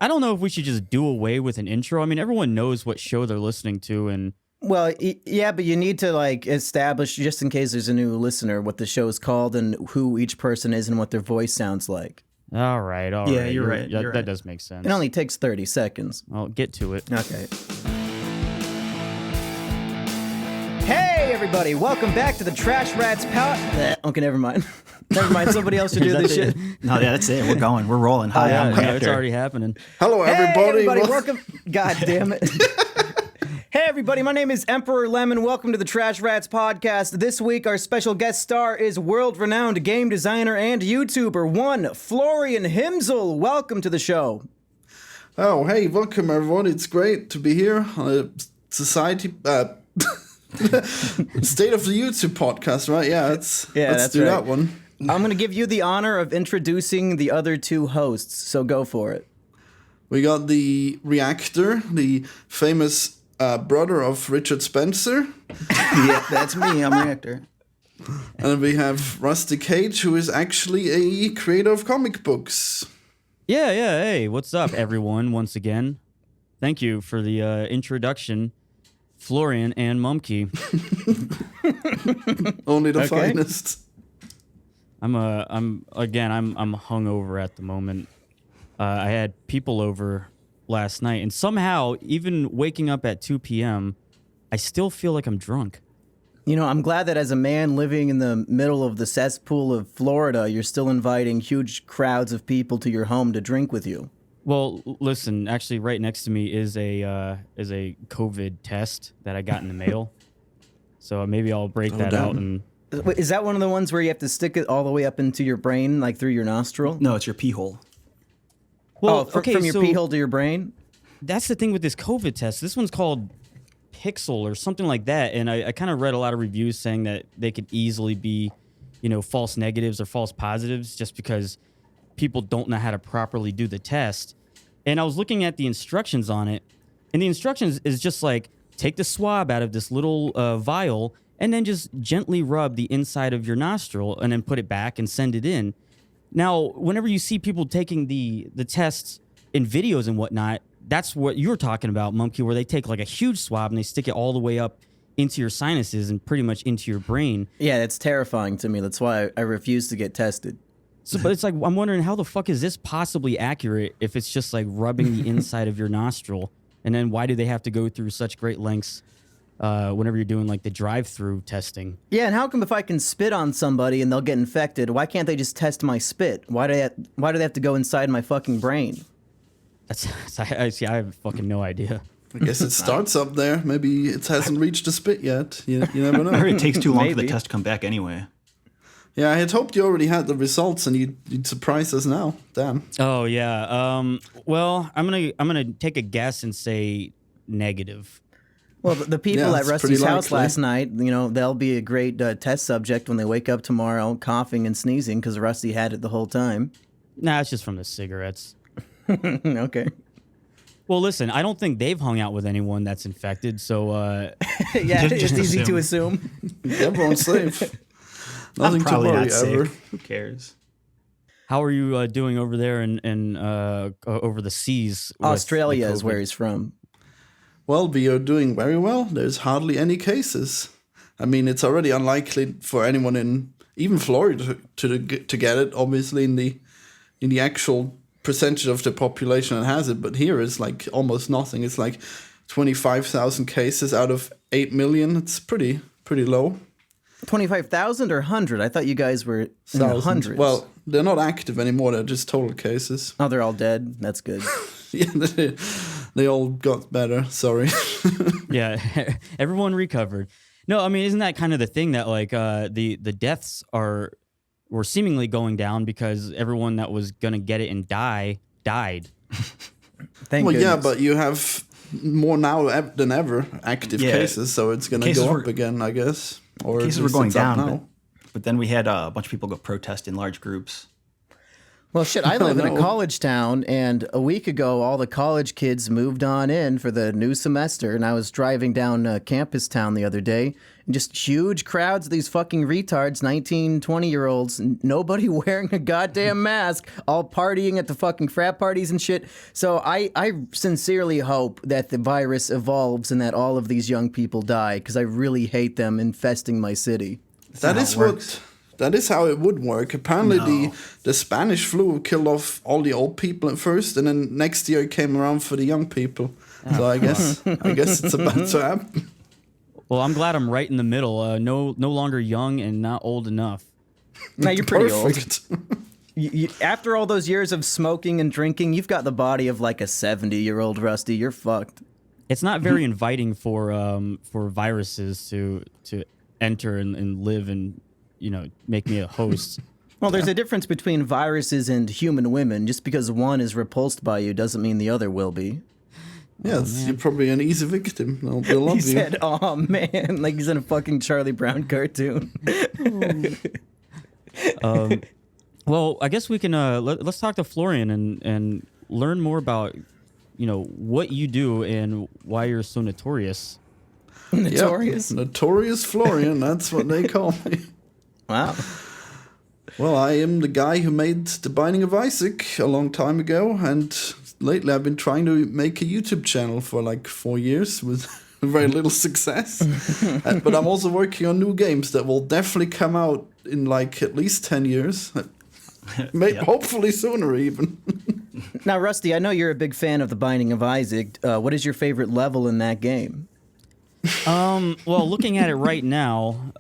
I don't know if we should just do away with an intro. I mean, everyone knows what show they're listening to, and well, yeah, but you need to like establish, just in case there's a new listener, what the show is called and who each person is and what their voice sounds like. all right. Yeah, you're right. That does make sense. It only takes 30 seconds. I'll get to it. Okay. Hey, everybody. Welcome back to the TrashRats Okay, never mind. Never mind. Somebody else should do this shit. No, yeah, that's it. We're going. We're rolling. Hi, I'm Yeah, Reactor. it's already happening. Hello, everybody. Hey, everybody. Welcome. God damn it. Hey, everybody. My name is Emperor Lemon. Welcome to the TrashRats podcast. This week, our special guest star is world-renowned game designer and YouTuber, one Florian Himzel. Welcome to the show. Oh, hey, welcome, everyone. It's great to be here on a State of the YouTube podcast, right? Yeah, let's do right. that one. I'm going to give you the honor of introducing the other two hosts, so go for it. We got the Reactor, the famous brother of Richard Spencer. Yeah, that's me. I'm Reactor. And we have Rusty Cage, who is actually a creator of comic books. Yeah. Hey, what's up, everyone? Once again, thank you for the introduction, Florian and Mumkey. Only the finest. I'm hungover at the moment. I had people over last night, and somehow, even waking up at 2 p.m., I still feel like I'm drunk. You know, I'm glad that as a man living in the middle of the cesspool of Florida, you're still inviting huge crowds of people to your home to drink with you. Well, listen, actually, right next to me is a COVID test that I got in the mail. So maybe I'll break that out. And Wait, is that one of the ones where you have to stick it all the way up into your brain, like through your nostril? No, it's your pee hole. well, from your pee hole to your brain? That's the thing with this COVID test. This one's called Pixel or something like that. And I kind of read a lot of reviews saying that they could easily be, false negatives or false positives just because people don't know how to properly do the test. And I was looking at the instructions on it, and the instructions is just like, take the swab out of this little vial and then just gently rub the inside of your nostril and then put it back and send it in. Now, whenever you see people taking the tests in videos and whatnot, that's what you're talking about, Monkey, where they take like a huge swab and they stick it all the way up into your sinuses and pretty much into your brain. Yeah, that's terrifying to me. That's why I refuse to get tested. So, but it's like, I'm wondering how the fuck is this possibly accurate if it's just like rubbing the inside of your nostril? And then why do they have to go through such great lengths whenever you're doing like the drive-through testing? Yeah, and how come if I can spit on somebody and they'll get infected, why can't they just test my spit? Why do they have to go inside my fucking brain? I have fucking no idea. I guess it starts up there. Maybe it hasn't reached the spit yet. You never know. I heard it takes too long for the Maybe. test to come back anyway. Yeah, I had hoped you already had the results and you'd surprise us now. Damn. Oh yeah. Well, I'm gonna take a guess and say negative. Well, the people Yeah, at it's Rusty's pretty house likely. last night, they'll be a great test subject when they wake up tomorrow coughing and sneezing because Rusty had it the whole time. Nah, it's just from the cigarettes. Okay. Well, listen, I don't think they've hung out with anyone that's infected, so Yeah, it's Just easy to assume. assume. Everyone's safe. I'm Nothing to probably worry not sick. ever. Who cares? how are you doing over there in over the seas? with Australia the is where COVID? he's from. Well, we are doing very well. There's hardly any cases. I mean, it's already unlikely for anyone in even Florida to get it. Obviously, in the actual percentage of the population that has it, but here it's like almost nothing. It's like 25,000 cases out of 8 million. It's pretty low. 25,000 or 100? I thought you guys were in the Thousand. hundreds. Well, they're not active anymore. They're just total cases. Oh, they're all dead? That's good. Yeah, they all got better. Sorry. Yeah, everyone recovered. No, I mean, isn't that kind of the thing that like the deaths were seemingly going down because everyone that was gonna get it and died. Thank Well, goodness. yeah, but you have more now than ever active Yeah. cases, so it's going to Cases go were- up again, I guess. Or at Cases were least going it's up down, now. but then we had a bunch of people go protest in large groups. Well, shit, I live in a no. college town, and a week ago, all the college kids moved on in for the new semester, and I was driving down campus town the other day, and just huge crowds of these fucking retards, 19, 20-year-olds, nobody wearing a goddamn mask, all partying at the fucking frat parties and shit. So I sincerely hope that the virus evolves and that all of these young people die, because I really hate them infesting my city. That is what. That is how it would work. Apparently, the Spanish flu killed off all the old people at first, and then next year it came around for the young people. So I guess it's about to happen. Well, I'm glad I'm right in the middle. No longer young and not old enough. Now you're pretty old. Perfect. After all those years of smoking and drinking, you've got the body of like a 70-year-old Rusty. You're fucked. It's not very inviting for viruses to enter and live and make me a host. Well, there's a difference between viruses and human women. Just because one is repulsed by you doesn't mean the other will be. Yes, you're probably an easy victim. They'll love He you. said, "Oh man," like he's in a fucking Charlie Brown cartoon. Well, I guess we can let's talk to Florian and learn more about what you do and why you're so notorious. Notorious. Yep. Notorious Florian, that's what they call me. Wow. Well, I am the guy who made The Binding of Isaac a long time ago, and lately I've been trying to make a YouTube channel for like 4 years with very little success. But I'm also working on new games that will definitely come out in like at least 10 years. Hopefully sooner even. Now, Rusty, I know you're a big fan of The Binding of Isaac. What is your favorite level in that game? Well, looking at it right now,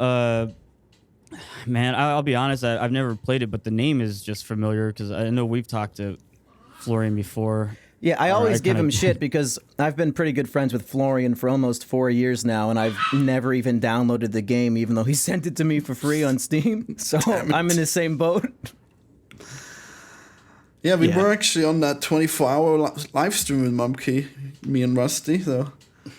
man, I'll be honest, I've never played it, but the name is just familiar because I know we've talked to Florian before. Yeah, I always give him kinda- shit because I've been pretty good friends with Florian for almost 4 years now, and I've never even downloaded the game, even though he sent it to me for free on Steam. So I'm in the same boat. Yeah, we were actually on that 24-hour live stream with Mumkey, me and Rusty, so...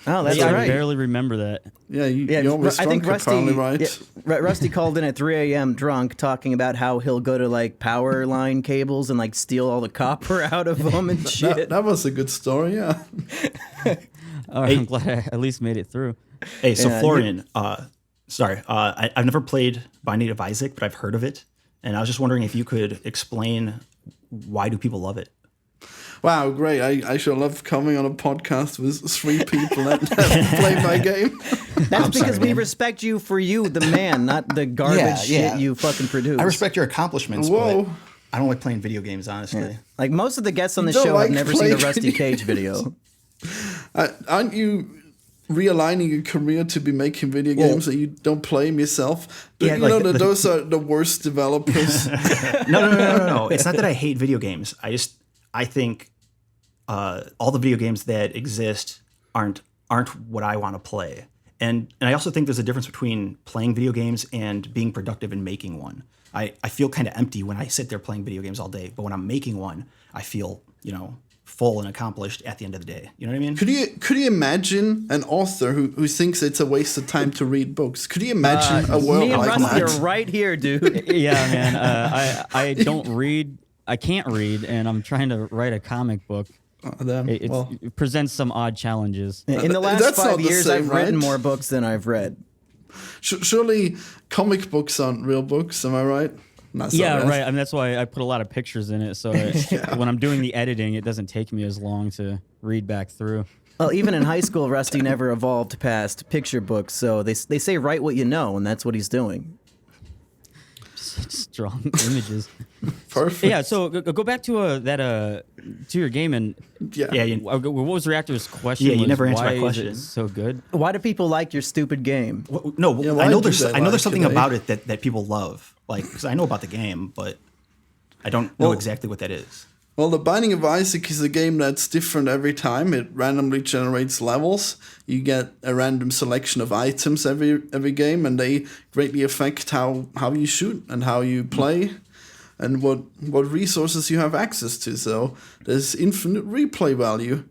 Oh, that's Yeah, I right. barely remember that. Yeah, you always I think drunk, Rusty, apparently, right? Rusty called in at 3 a.m. drunk, talking about how he'll go to like power line cables and like steal all the copper out of them and shit. That was a good story, yeah. All right, I'm glad I at least made it through. Hey, so Yeah, Florian, I've never played Binding of Isaac, but I've heard of it. And I was just wondering if you could explain why do people love it? Wow, great. I sure love coming on a podcast with 3 people that play my game. That's because we man. respect you for you, the man, not the garbage Yeah. shit you fucking produce. I respect your accomplishments, Whoa. but I don't like playing video games, honestly. Like most of the guests on the don't show like have never seen a playing Rusty Cage video. Aren't you realigning your career to be making video games that you don't play them yourself? Yeah, You know like that those are the worst developers. No. It's not that I hate video games. I think all the video games that exist aren't what I want to play. And I also think there's a difference between playing video games and being productive in making one. I feel kind of empty when I sit there playing video games all day, but when I'm making one, I feel, full and accomplished at the end of the day. You know what I mean? Could you imagine an author who thinks it's a waste of time to read books? Could you imagine a world Me and like Rusty that? are right here, dude. Yeah, man. I don't read. I can't read, and I'm trying to write a comic book. Oh, damn. It presents some odd challenges. In the last That's not 5 the years, same, I've written right? more books than I've read. Surely comic books aren't real books, am I right? Not so Yeah, bad. right. I mean, that's why I put a lot of pictures in it, so when I'm doing the editing, it doesn't take me as long to read back through. Well, even in high school, Rusty never evolved past picture books, so they say write what you know, and that's what he's doing. Strong images. Perfect. Yeah. So go back to to your game and Yeah, what was Reactor's question? Yeah, you was, never answered my why question. Is it so good? Why do people like your stupid game? No, why I know do there's they I know like there's something it, eh? about it that people love. Like, because I know about the game, but I don't know exactly what that is. Well, The Binding of Isaac is a game that's different every time. It randomly generates levels. You get a random selection of items every game, and they greatly affect how you shoot and how you play and what resources you have access to. So there's infinite replay value.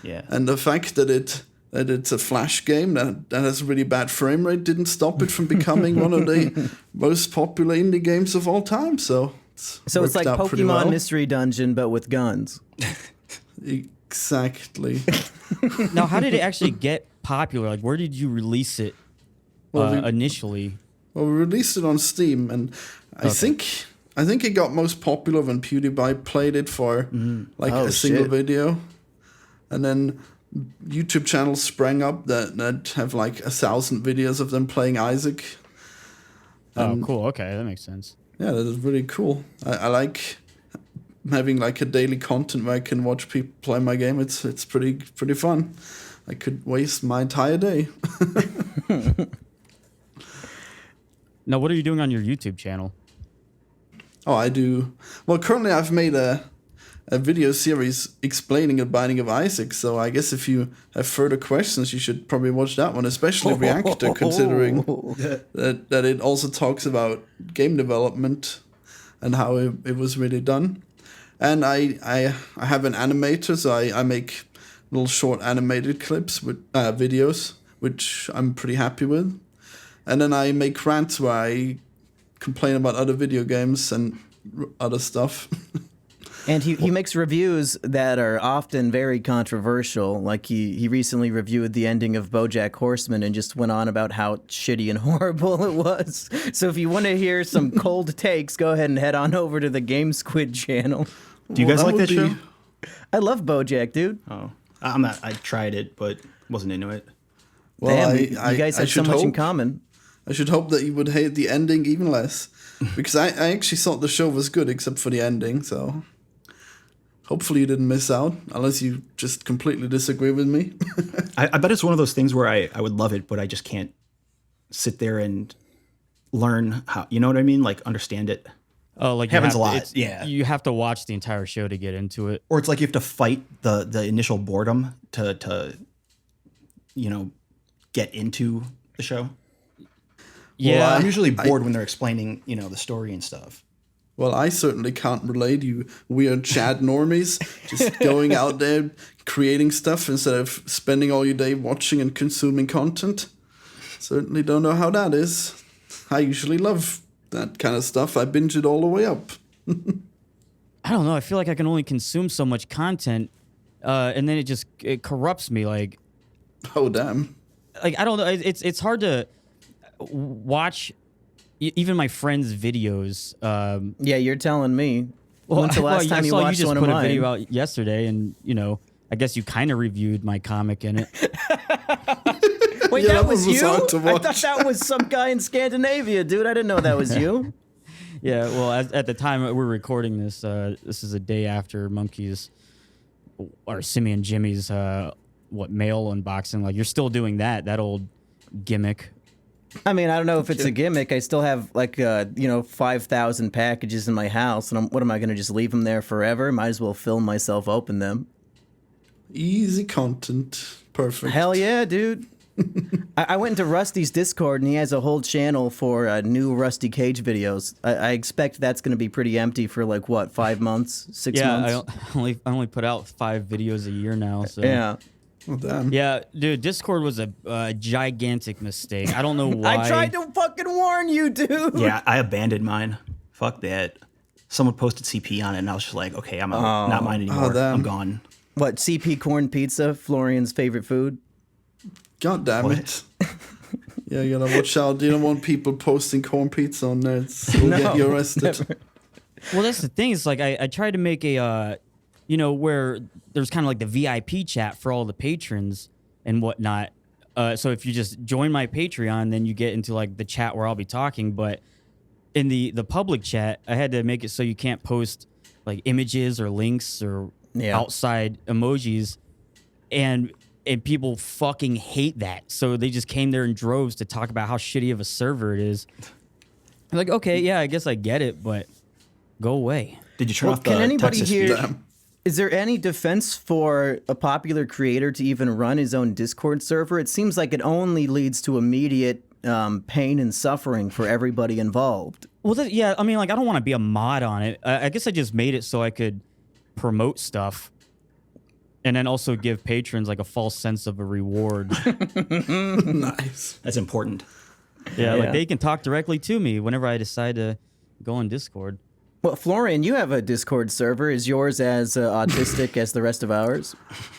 Yeah. And the fact that it's a Flash game that has a really bad frame rate didn't stop it from becoming one of the most popular indie games of all time. So So it's worked like out pretty Pokemon well. Mystery Dungeon, but with guns. Exactly. Now, how did it actually get popular? Like, where did you release it initially? Well, we released it on Steam, and I think it got most popular when PewDiePie played it for like Oh, a single shit. video, and then YouTube channels sprang up that have like 1,000 videos of them playing Isaac. Oh, cool. Okay, that makes sense. Yeah, that is really cool. I like having like a daily content where I can watch people play my game. It's pretty fun. I could waste my entire day. Now, what are you doing on your YouTube channel? Oh, I do. Well, currently I've made a video series explaining the Binding of Isaac. So I guess if you have further questions, you should probably watch that one, especially Reactor, considering that it also talks about game development and how it was really done. And I have an animator, so I make little short animated clips with videos, which I'm pretty happy with. And then I make rants where I complain about other video games and other stuff. And he makes reviews that are often very controversial. Like he recently reviewed the ending of BoJack Horseman and just went on about how shitty and horrible it was. So if you want to hear some cold takes, go ahead and head on over to the Game Squid channel. Do you guys like that would show? I love BoJack, dude. Oh, I'm not. I tried it, but wasn't into it. Well, Damn, you guys have so should much in hope- common. I should hope that you would hate the ending even less. Because I actually thought the show was good except for the ending, so hopefully you didn't miss out, unless you just completely disagree with me. I bet it's one of those things where I would love it, but I just can't sit there and learn how. You know what I mean? Like understand it. Oh, like Happens a you have lot, it's- yeah. You have to watch the entire show to get into it. Or it's like you have to fight the initial boredom to get into the show. Yeah, I'm usually bored when they're explaining, the story and stuff. Well, I certainly can't relate, you weird Chad normies, just going out there creating stuff instead of spending all your day watching and consuming content. Certainly don't know how that is. I usually love that kind of stuff. I binge it all the way up. I don't know. I feel like I can only consume so much content, and then it corrupts me. Like Oh, damn. I don't know. It's hard to watch even my friends' videos. Yeah, you're telling me. When's the last time I you saw watched just one of put mine? a video out yesterday, and I guess you kind of reviewed my comic in it. Wait, Yeah, that that was one was you? hard to I thought watch. that was some guy in Scandinavia, dude. I didn't know that was you. Yeah, well, at the time we're recording this, this is a day after Monkey's or Simian Jimmy's mail unboxing. Like you're still doing that old gimmick. I mean, I don't know if it's a gimmick. I still have 5,000 packages in my house, and what am I going to just leave them there forever? Might as well film myself open them. Easy content. Perfect. Hell yeah, dude. I went into Rusty's Discord, and he has a whole channel for new Rusty Cage videos. I expect that's going to be pretty empty for 5 months, 6 months? I only put out 5 videos a year now. So Yeah. Oh, damn. yeah, dude, Discord was a gigantic mistake. I don't know why. I tried to fucking warn you, dude. Yeah, I abandoned mine. Fuck that. Someone posted CP on it, and I was just like, okay, I'm not mine anymore. damn. I'm gone. What, CP corn pizza, Florian's favorite food? God damn it. Yeah, you gotta watch out. You don't want people posting corn pizza on there. It'll get you arrested. Well, that's the thing. It's like I tried to make a, where there's kind of like the VIP chat for all the patrons and whatnot. So if you just join my Patreon, then you get into like the chat where I'll be talking. But in the public chat, I had to make it so you can't post like images or links or outside emojis, and people fucking hate that. So they just came there in droves to talk about how shitty of a server it is. I'm like, okay, yeah, I guess I get it, but go away. Did you turn off the Can anybody Texas here? feed? Damn. Is there any defense for a popular creator to even run his own Discord server? It seems like it only leads to immediate pain and suffering for everybody involved. Well, yeah, I mean, like, I don't want to be a mod on it. I guess I just made it so I could promote stuff and then also give patrons like a false sense of a reward. Nice. That's important. Yeah, Yeah. like they can talk directly to me whenever I decide to go on Discord. Well, Florian, you have a Discord server. Is yours as autistic as the rest of ours?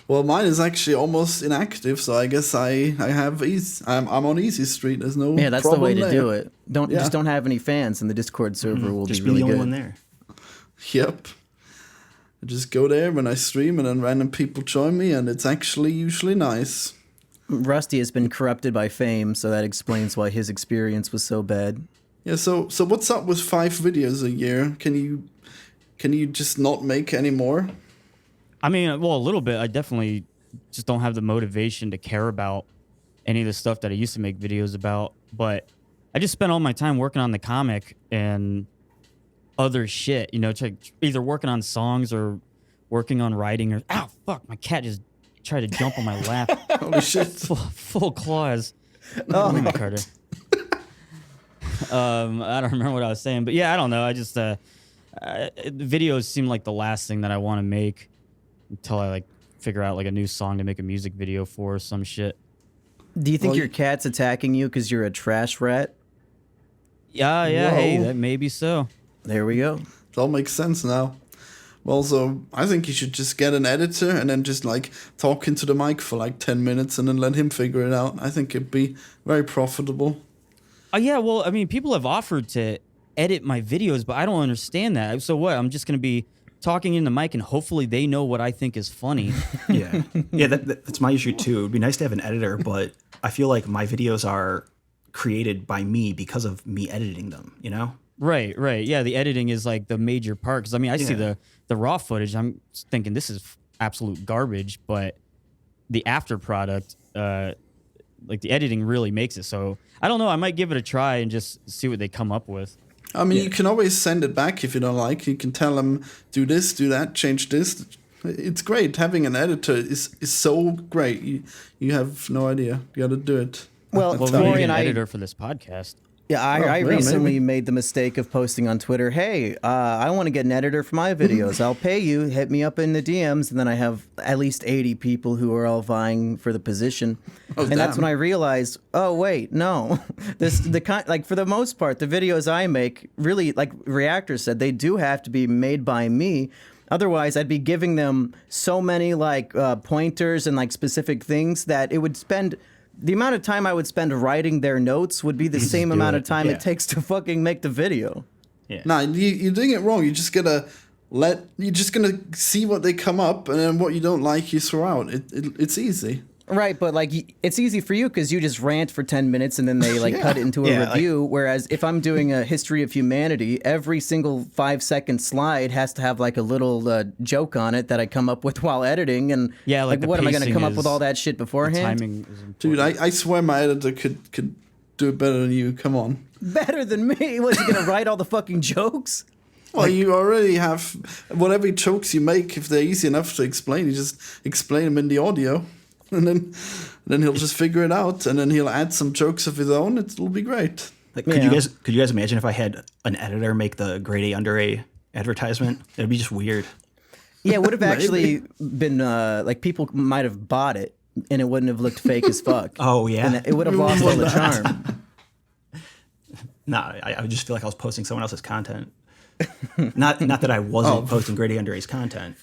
Well, mine is actually almost inactive, so I guess I have easy. I'm on easy street. There's no Yeah, that's the way problem to there. do it. Just don't have any fans, and the Discord server will Just be really the only good. one there. Yep. I just go there when I stream, and then random people join me, and it's actually usually nice. Rusty has been corrupted by fame, so that explains why his experience was so bad. Yeah. So what's up with 5 videos a year? Can you just not make any more? I mean, well, a little bit. I definitely just don't have the motivation to care about any of the stuff that I used to make videos about. But I just spent all my time working on the comic and other shit, either working on songs or working on writing or... Ow, fuck, my cat just tried to jump on my lap. Holy shit. Full claws. Oh, Carter. I don't remember what I was saying, but yeah, I don't know. I just videos seem like the last thing that I want to make until I figure out a new song to make a music video for or some shit. Do you think your cat's attacking you because you're a trash rat? Yeah, Whoa. hey, that maybe so. There we go. It all makes sense now. Well, so I think you should just get an editor and then just talk into the mic for 10 minutes and then let him figure it out. I think it'd be very profitable. Yeah, well, I mean, people have offered to edit my videos, but I don't understand that. So what? I'm just going to be talking in the mic and hopefully they know what I think is funny. Yeah. Yeah, that's my issue too. It'd be nice to have an editor, but I feel like my videos are created by me because of me editing them, Right. Yeah, the editing is the major part. Because, I mean, I see the raw footage. I'm thinking this is absolute garbage, but the after product, the editing really makes it. So, I don't know. I might give it a try and just see what they come up with. I mean, you can always send it back if you don't like. You can tell them, do this, do that, change this. It's great. Having an editor is so great. You have no idea. You got to do it. Well, Well, we need Florian, an editor for this podcast. Yeah, I yeah, recently maybe. made the mistake of posting on Twitter, hey, I want to get an editor for my videos. I'll pay you. Hit me up in the DMs. And then I have at least 80 people who are all vying for the position. And that's damn. when I realized, oh, wait, no. For the most part, the videos I make, really, like Reactor said, they do have to be made by me. Otherwise, I'd be giving them so many pointers and specific things that it would spend... The amount of time I would spend writing their notes would be the same amount of time it takes to fucking make the video. Yeah. Nah, you're doing it wrong. You're just gonna see what they come up, and then what you don't like, you throw out. It's easy. Right, but it's easy for you because you just rant for 10 minutes and then they cut it into a Yeah, review. Whereas if I'm doing a history of humanity, every single 5-second slide has to have a little joke on it that I come up with while editing. And Yeah, the what am I going to pacing come up with is- all that shit The beforehand? timing is important. Dude, I swear my editor could do it better than you. Come on. Better than me. Was he going to write all the fucking jokes? Well, you already have whatever jokes you make. If they're easy enough to explain, you just explain them in the audio, and then he'll just figure it out, and then he'll add some jokes of his own. It'll be great. Could you guys imagine if I had an editor make the grade A under A advertisement? It'd be just weird. Yeah, it would have actually been people might have bought it and it wouldn't have looked fake as fuck. Oh, yeah? And it would have lost all the charm. No, I would just feel like I was posting someone else's content. Not that I wasn't posting grade A under A's content.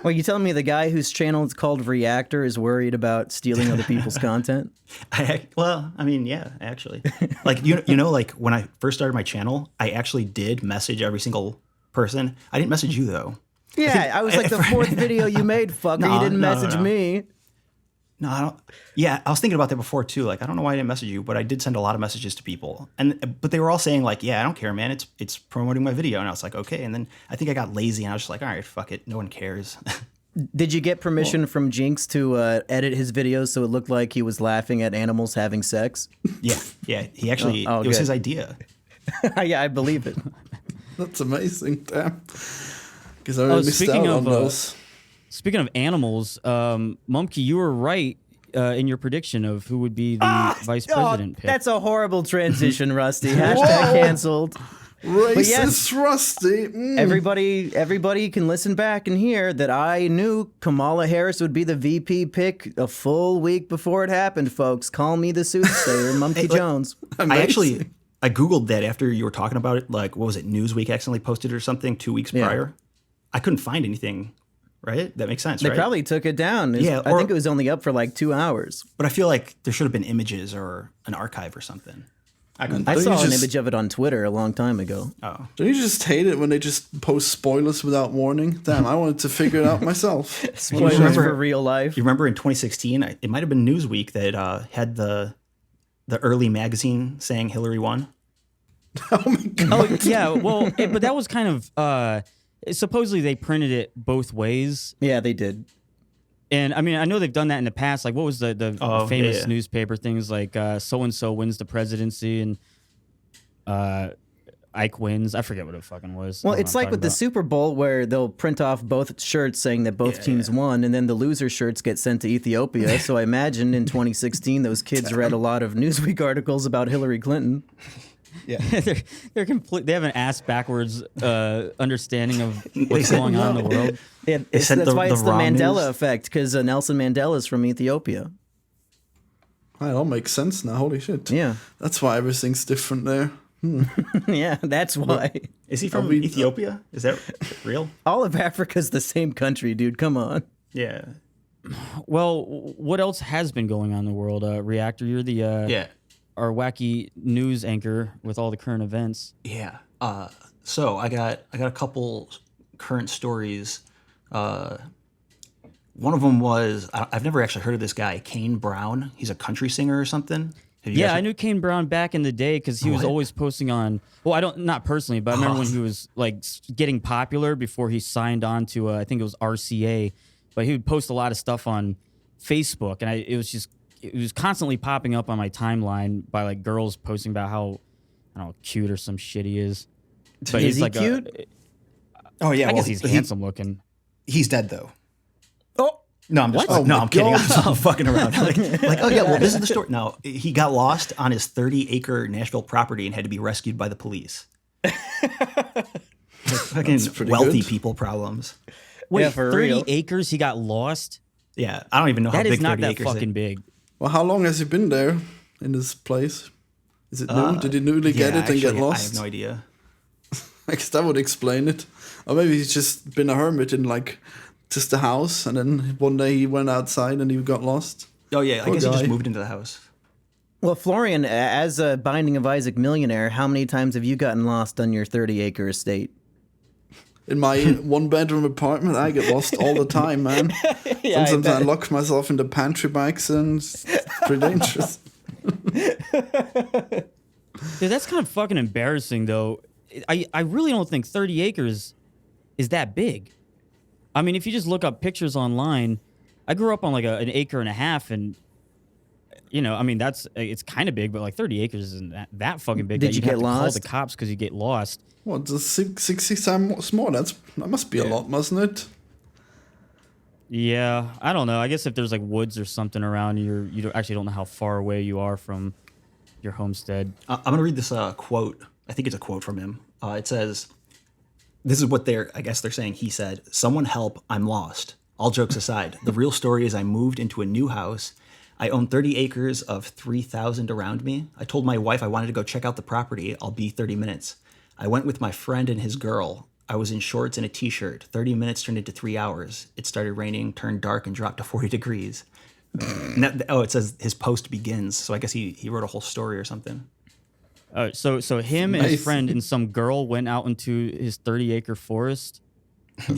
Well, you telling me the guy whose channel is called Reactor is worried about stealing other people's content? Yeah, actually. When I first started my channel, I actually did message every single person. I didn't message you, though. Yeah, I was the 4th video you made, fucker. No, You didn't no, message no. me. No, I don't. Yeah, I was thinking about that before, too. I don't know why I didn't message you, but I did send a lot of messages to people. But they were all saying, yeah, I don't care, man. It's promoting my video. And I was like, okay. And then I think I got lazy, and I was just like, all right, fuck it. No one cares. Did you get permission from Jinx to edit his videos so it looked like he was laughing at animals having sex? Yeah. He actually, Oh, it was good. his idea. Yeah, I believe it. That's amazing. Damn. Because I already missed speaking out of, on those. Speaking of animals, Mumkey, you were right in your prediction of who would be the vice president pick. That's a horrible transition, Rusty. Hashtag canceled. Racist yes. Rusty. Everybody can listen back and hear that I knew Kamala Harris would be the VP pick a full week before it happened, folks. Call me the soothsayer, Mumkey Jones. I actually I Googled that after you were talking about it. Like, what was it? Newsweek accidentally posted it or something 2 weeks prior. I couldn't find anything. Right? That makes sense, They right? probably took it down. Yeah, I think it was only up for like 2 hours. But I feel like there should have been images or an archive or something. I Don't saw you an just- image of it on Twitter a long time ago. Oh. Don't you just hate it when they just post spoilers without warning? Damn, I wanted to figure it out myself. Spoilers remember- for real life. You remember in 2016, it might have been Newsweek that had the early magazine saying Hillary won? Oh my god. Oh yeah, well, but that was kind of supposedly they printed it both ways, Yeah, they did. and I mean I know they've done that in the past. Like what was the Oh, famous yeah. newspaper things like so and so wins the presidency and Ike wins. I forget what it fucking was. Well, I don't know it's what like I'm with the talking Super Bowl where they'll print off both shirts saying that both teams won, and then the loser shirts get sent to Ethiopia. So I imagine in 2016 those kids read a lot of Newsweek articles about Hillary Clinton. about. They're complete. They have an ass backwards understanding of what's going on in the world. Yeah, sent that's why the it's the wrong Mandela news. effect, because Nelson Mandela is from Ethiopia. That all makes sense now. Holy shit. Yeah, That's why everything's different there. yeah, that's why. Is he from we- Ethiopia? Is that real? All of Africa's the same country, dude. Come on. Yeah. Well, what else has been going on in the world? Reactor, you're the Yeah. our wacky news anchor with all the current events. Yeah. So I got a couple current stories. One of them was I've never actually heard of this guy, Kane Brown. He's a country singer or something. Have you Yeah, guys- I knew Kane Brown back in the day because he was What? always posting on. Well, I don't, not personally, but I remember when he was like getting popular before he signed on to I think it was RCA. But he would post a lot of stuff on Facebook, and it was constantly popping up on my timeline by like girls posting about how I don't know cute or some shit he is. But Is he's he like cute? Oh yeah, I guess he's handsome looking. He's dead though. Oh, No, I'm just What? no, Oh my I'm kidding. God. I'm fucking around. Like, oh yeah, well, this is the story. No, he got lost on his 30-acre Nashville property and had to be rescued by the police. Fucking pretty wealthy good. people problems. Wait, Yeah, for 30 real. acres? He got lost? Yeah, I don't even know how That big is not 30 that acres fucking is. big. Well, how long has he been there in this place? Is it new? Did he newly get it and get actually, I lost? have no idea. I guess that would explain it. Or maybe he's just been a hermit in like just a house, and then one day he went outside and he got lost. Oh yeah, I Poor guess he just guy. moved into the house. well, Florian, as a Binding of Isaac millionaire, how many times have you gotten lost on your 30-acre estate? In my one-bedroom apartment, I get lost all the time, man. Sometimes I lock myself in the pantry by accident. It's pretty dangerous. Dude, that's kind of fucking embarrassing, though. I really don't think 30 acres is that big. I mean, if you just look up pictures online, I grew up on like an acre and a half, and you know, I mean, it's kind of big, but like 30 acres isn't that fucking big. Did that you you'd get have to call lost? the cops because you get lost. What, the 60 times more? That must be a lot, mustn't it? Yeah, I don't know. I guess if there's like woods or something around, you actually don't know how far away you are from your homestead. I'm going to read this quote. I think it's a quote from him. It says, this is what I guess they're saying. He said, "Someone help, I'm lost. All jokes aside, the real story is I moved into a new house. I own 30 acres of 3,000 around me. I told my wife I wanted to go check out the property. I'll be 30 minutes. I went with my friend and his girl. I was in shorts and a t-shirt. 30 minutes turned into 3 hours. It started raining, turned dark, and dropped to 40 degrees. And it says his post begins. So I guess he wrote a whole story or something. So him and his Nice. friend and some girl went out into his 30-acre forest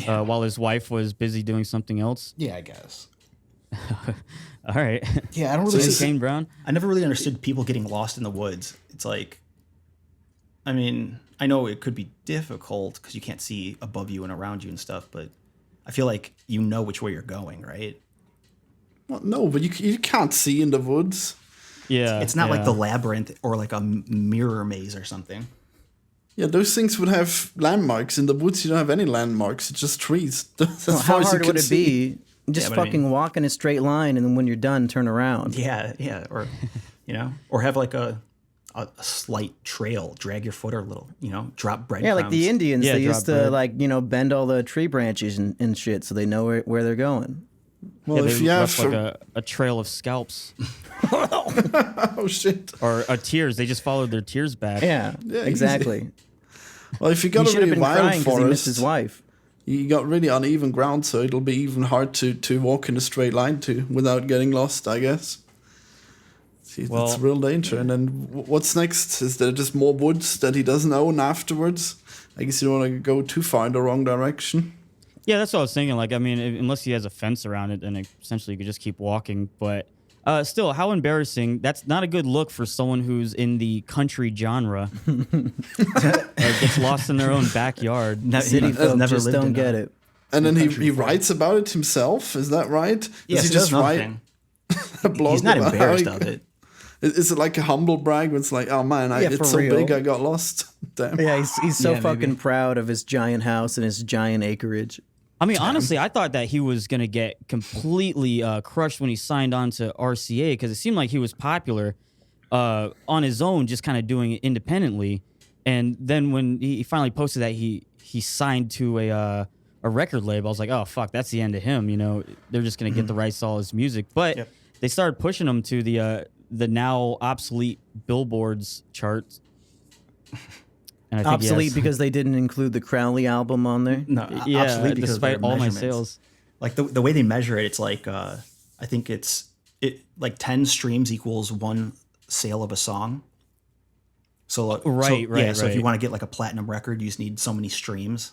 while his wife was busy doing something else. Yeah, I guess. All right. Yeah, I don't So really is see. Kane Brown? I never really understood people getting lost in the woods. It's like, I mean, I know it could be difficult because you can't see above you and around you and stuff, but I feel like you know which way you're going, right? Well, no, but you can't see in the woods. Yeah. It's not like yeah. the labyrinth or like a mirror maze or something. Yeah, those things would have landmarks. In the woods, you don't have any landmarks. It's just trees. As Well, far how as you hard can would it see. be? Just but I fucking mean- walk in a straight line, and then when you're done, turn around. Yeah, or or have like a slight trail, drag your foot or a little, drop breadcrumbs. Yeah, like the Indians, Yeah, they drop used to bread. bend all the tree branches and shit, so they know where they're going. Well, Yeah, if they you left have like a trail of scalps. Oh shit. Or tears. They just followed their tears back. Yeah, exactly. Well, if you He got a should have really been wild crying because he missed forest, his wife. you got really uneven ground, so it'll be even hard to walk in a straight line to without getting lost, I guess. See, Well- it's real danger. And then what's next? Is there just more woods that he doesn't own afterwards? I guess you don't want to go too far in the wrong direction. Yeah, that's what I was thinking. Like, I mean, unless he has a fence around it, then essentially you could just keep walking. But still, how embarrassing. That's not a good look for someone who's in the country genre. Gets lost in their own backyard. City folk never just lived don't in get a- it. And then he writes about it himself. Is that right? Yes, Does he that's just write nothing. a blog He's not about how embarrassed he- of it. Is it like a humble brag where it's like, oh man, Yeah, for it's so real. big I got lost? Damn. Yeah, he's so Yeah, fucking maybe. proud of his giant house and his giant acreage. I mean, honestly, I thought that he was going to get completely crushed when he signed on to RCA because it seemed like he was popular on his own, just kind of doing it independently. And then when he finally posted that he signed to a record label, I was like, oh, fuck, that's the end of him. You know, they're just going to get the rights to all his music. But they started pushing him to the now obsolete Billboard's charts. And I think he Obsolete has- because they didn't include the Crowley album on there. No, yeah, obsolete because of despite their all my measurements. sales. Like the way they measure it, it's like I think it like 10 streams equals 1 sale of a song. So Right, yeah. So if you right. want to get like a platinum record, you just need so many streams.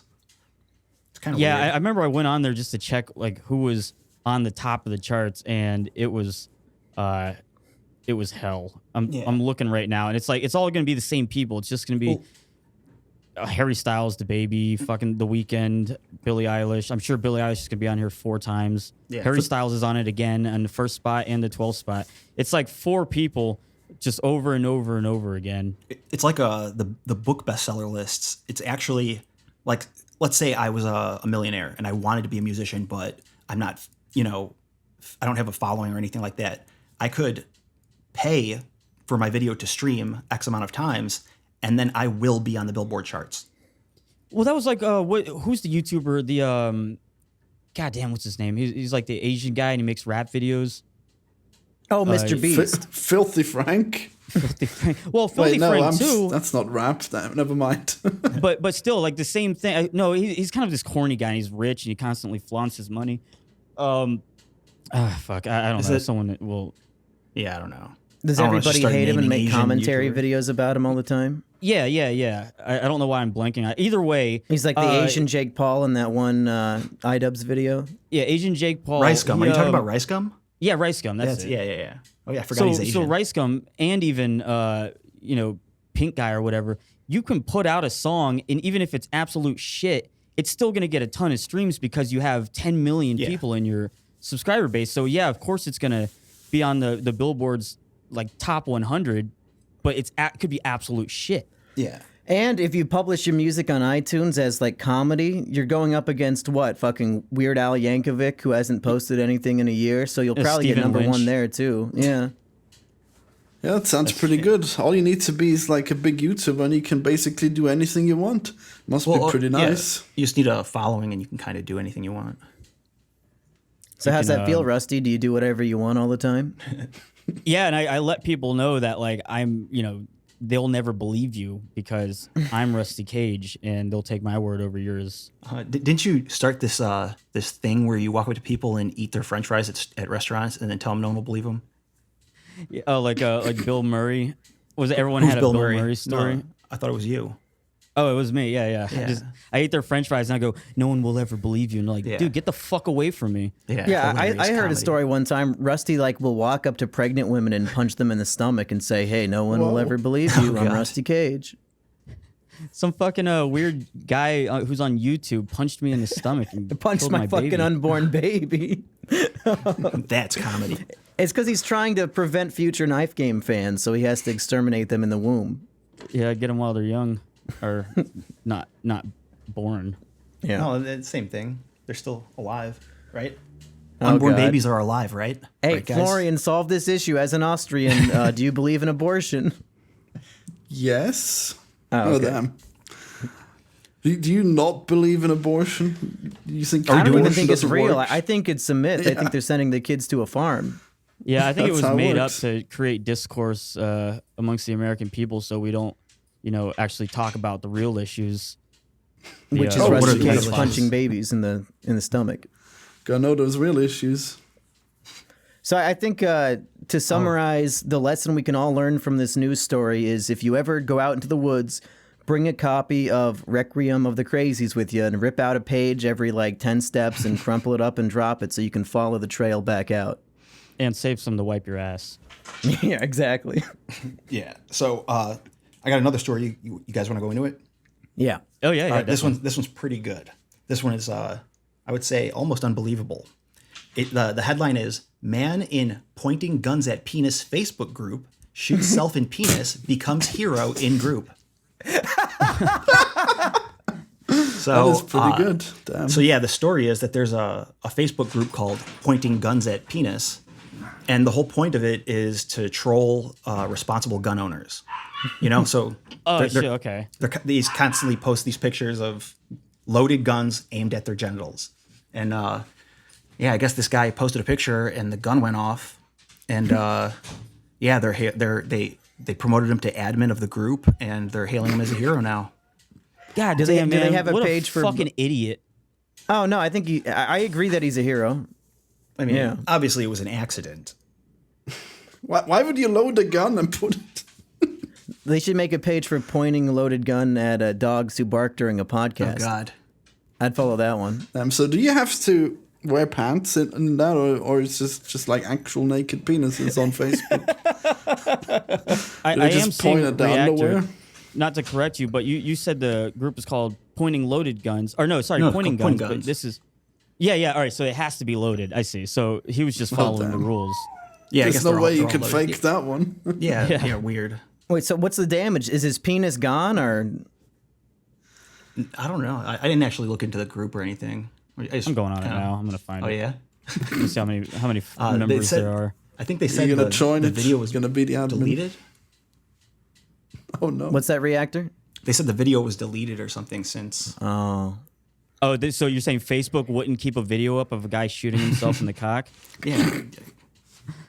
It's kind of Yeah, weird. I remember I went on there just to check like who was on the top of the charts, and it was hell. I'm looking right now, and it's like it's all going to be the same people. It's just going to be Harry Styles, DaBaby, fucking The Weeknd, Billie Eilish. I'm sure Billie Eilish is going to be on here 4 times. Yeah. Harry Styles is on it again on the first spot and the 12th spot. It's like 4 people just over and over and over again. It's like the book bestseller lists. It's actually like, let's say I was a millionaire and I wanted to be a musician, but I'm not, I don't have a following or anything like that. I could pay for my video to stream X amount of times, and then I will be on the Billboard charts. Well, that was like who's the YouTuber? The goddamn, what's his name? He's like the Asian guy, and he makes rap videos. Oh, Mr. Beast. Filthy Frank. Well, Filthy Wait, no, Frank too. that's not rap. Never mind. but still, like the same thing. No, he's kind of this corny guy. And he's rich, and he constantly flaunts his money. Fuck, I don't know. Someone that will. Yeah, I don't know. Does I don't know, let's just everybody start hate him and naming make Asian commentary YouTubers. videos about him all the time? Yeah. I don't know why I'm blanking. Either way, He's like the Asian Jake Paul in that one iDubbbz video. yeah, Asian Jake Paul. Rice Gum. he, Are you talking about Rice Gum? Yeah, Rice Gum. That's it. Yeah. Oh yeah, I forgot he's Asian. So Rice Gum and even Pink Guy or whatever, you can put out a song, and even if it's absolute shit, it's still gonna get a ton of streams because you have 10 million people in your subscriber base. So yeah, of course it's gonna be on the Billboard's like top 100, but it could be absolute shit. Yeah. And if you publish your music on iTunes as like comedy, you're going up against what? Fucking Weird Al Yankovic, who hasn't posted anything in a year. So you'll probably get Stephen number Lynch. 1 there too. Yeah. Yeah, that sounds pretty good. All you need to be is like a big YouTuber, and you can basically do anything you want. Must be pretty nice. You just need a following, and you can kind of do anything you want. So how's that feel, Rusty? Do you do whatever you want all the time? Yeah, and I let people know that like I'm, they'll never believe you because I'm Rusty Cage, and they'll take my word over yours. Didn't you start this this thing where you walk up to people and eat their French fries at restaurants, and then tell them no one will believe them? Yeah, oh, like Bill Murray. Was it everyone Who's had a Bill Murray story? No, I thought it was you. Oh, it was me. Yeah. I ate their French fries, and I go, no one will ever believe you. And they're like, Yeah. dude, get the fuck away from me. Yeah, hilarious I heard a comedy. story one time. Rusty will walk up to pregnant women and punch them in the stomach and say, "Hey, no one will ever believe you. I'm God. Rusty Cage." Some fucking weird guy who's on YouTube punched me in the stomach and Punched killed my fucking baby. unborn baby. That's comedy. It's because he's trying to prevent future Knife Game fans, so he has to exterminate them in the womb. Yeah, get them while they're young, or not born. Yeah. No, it's the same thing. They're still alive, right? Oh, Unborn God. babies are alive, right? Hey, Right, guys? Florian, solve this issue as an Austrian. Do you believe in abortion? Yes. Oh, okay. Damn. Do you not believe in abortion? You think I don't even abortion think it's doesn't real. work? I think it's a myth. I think they're sending the kids to a farm. Yeah, I think it That's was how it made up works. to create discourse amongst the American people, so we don't, actually talk about the real issues. Which is what are Rusty the Cage real punching issues? babies in the stomach. Gotta know those real issues. So I think to summarize, the lesson we can all learn from this news story is if you ever go out into the woods, bring a copy of Requiem of the Crazies with you and rip out a page every 10 steps and crumple it up and drop it so you can follow the trail back out. And save some to wipe your ass. Yeah, exactly. Yeah. So I got another story. You guys want to go into it? Yeah. Oh yeah, All yeah. right, this definitely. one's pretty good. This one is I would say almost unbelievable. The headline is "Man in pointing guns at penis Facebook group shoots self in penis becomes hero in group." So That is pretty good. Damn. So yeah, the story is that there's a Facebook group called Pointing Guns at Penis, and the whole point of it is to troll responsible gun owners. So Oh shit. Okay. these constantly post these pictures of loaded guns aimed at their genitals, and I guess this guy posted a picture and the gun went off, and they promoted him to admin of the group, and they're hailing him as a hero now. God Do they- damn, do they man. have a What page for- fucking idiot? Oh, no, I think I agree that he's a hero. I mean, Yeah. obviously it was an accident. Why would you load a gun and put it? They should make a page for pointing a loaded gun at dogs who bark during a Oh podcast. God. I'd follow that one. So do you have to wear pants in that, or it's just like actual naked penises on Facebook? I They am just point seeing at the Reactor. underwear? Not to correct you, but you said the group is called Pointing Loaded Guns. Or no, sorry, No, Pointing Pointing Guns. But Guns. this is. Yeah. All right. So it has to be loaded. I see. So he was just following the damn. rules. Yeah, I There's guess no they're all- way you they're all could loaded. fake that one. Yeah, weird. Wait, so what's the damage? Is his penis gone or? I don't know. I didn't actually look into the group or anything. I'm going on it now. I'm gonna find Oh it. yeah. Let's see how many They members said- there are. I think they said You're gonna the, join the it. video was gonna be the admin. deleted. Oh no. What's that, Reactor? They said the video was deleted or something since. Oh. Oh, so you're saying Facebook wouldn't keep a video up of a guy shooting himself in the cock? Yeah,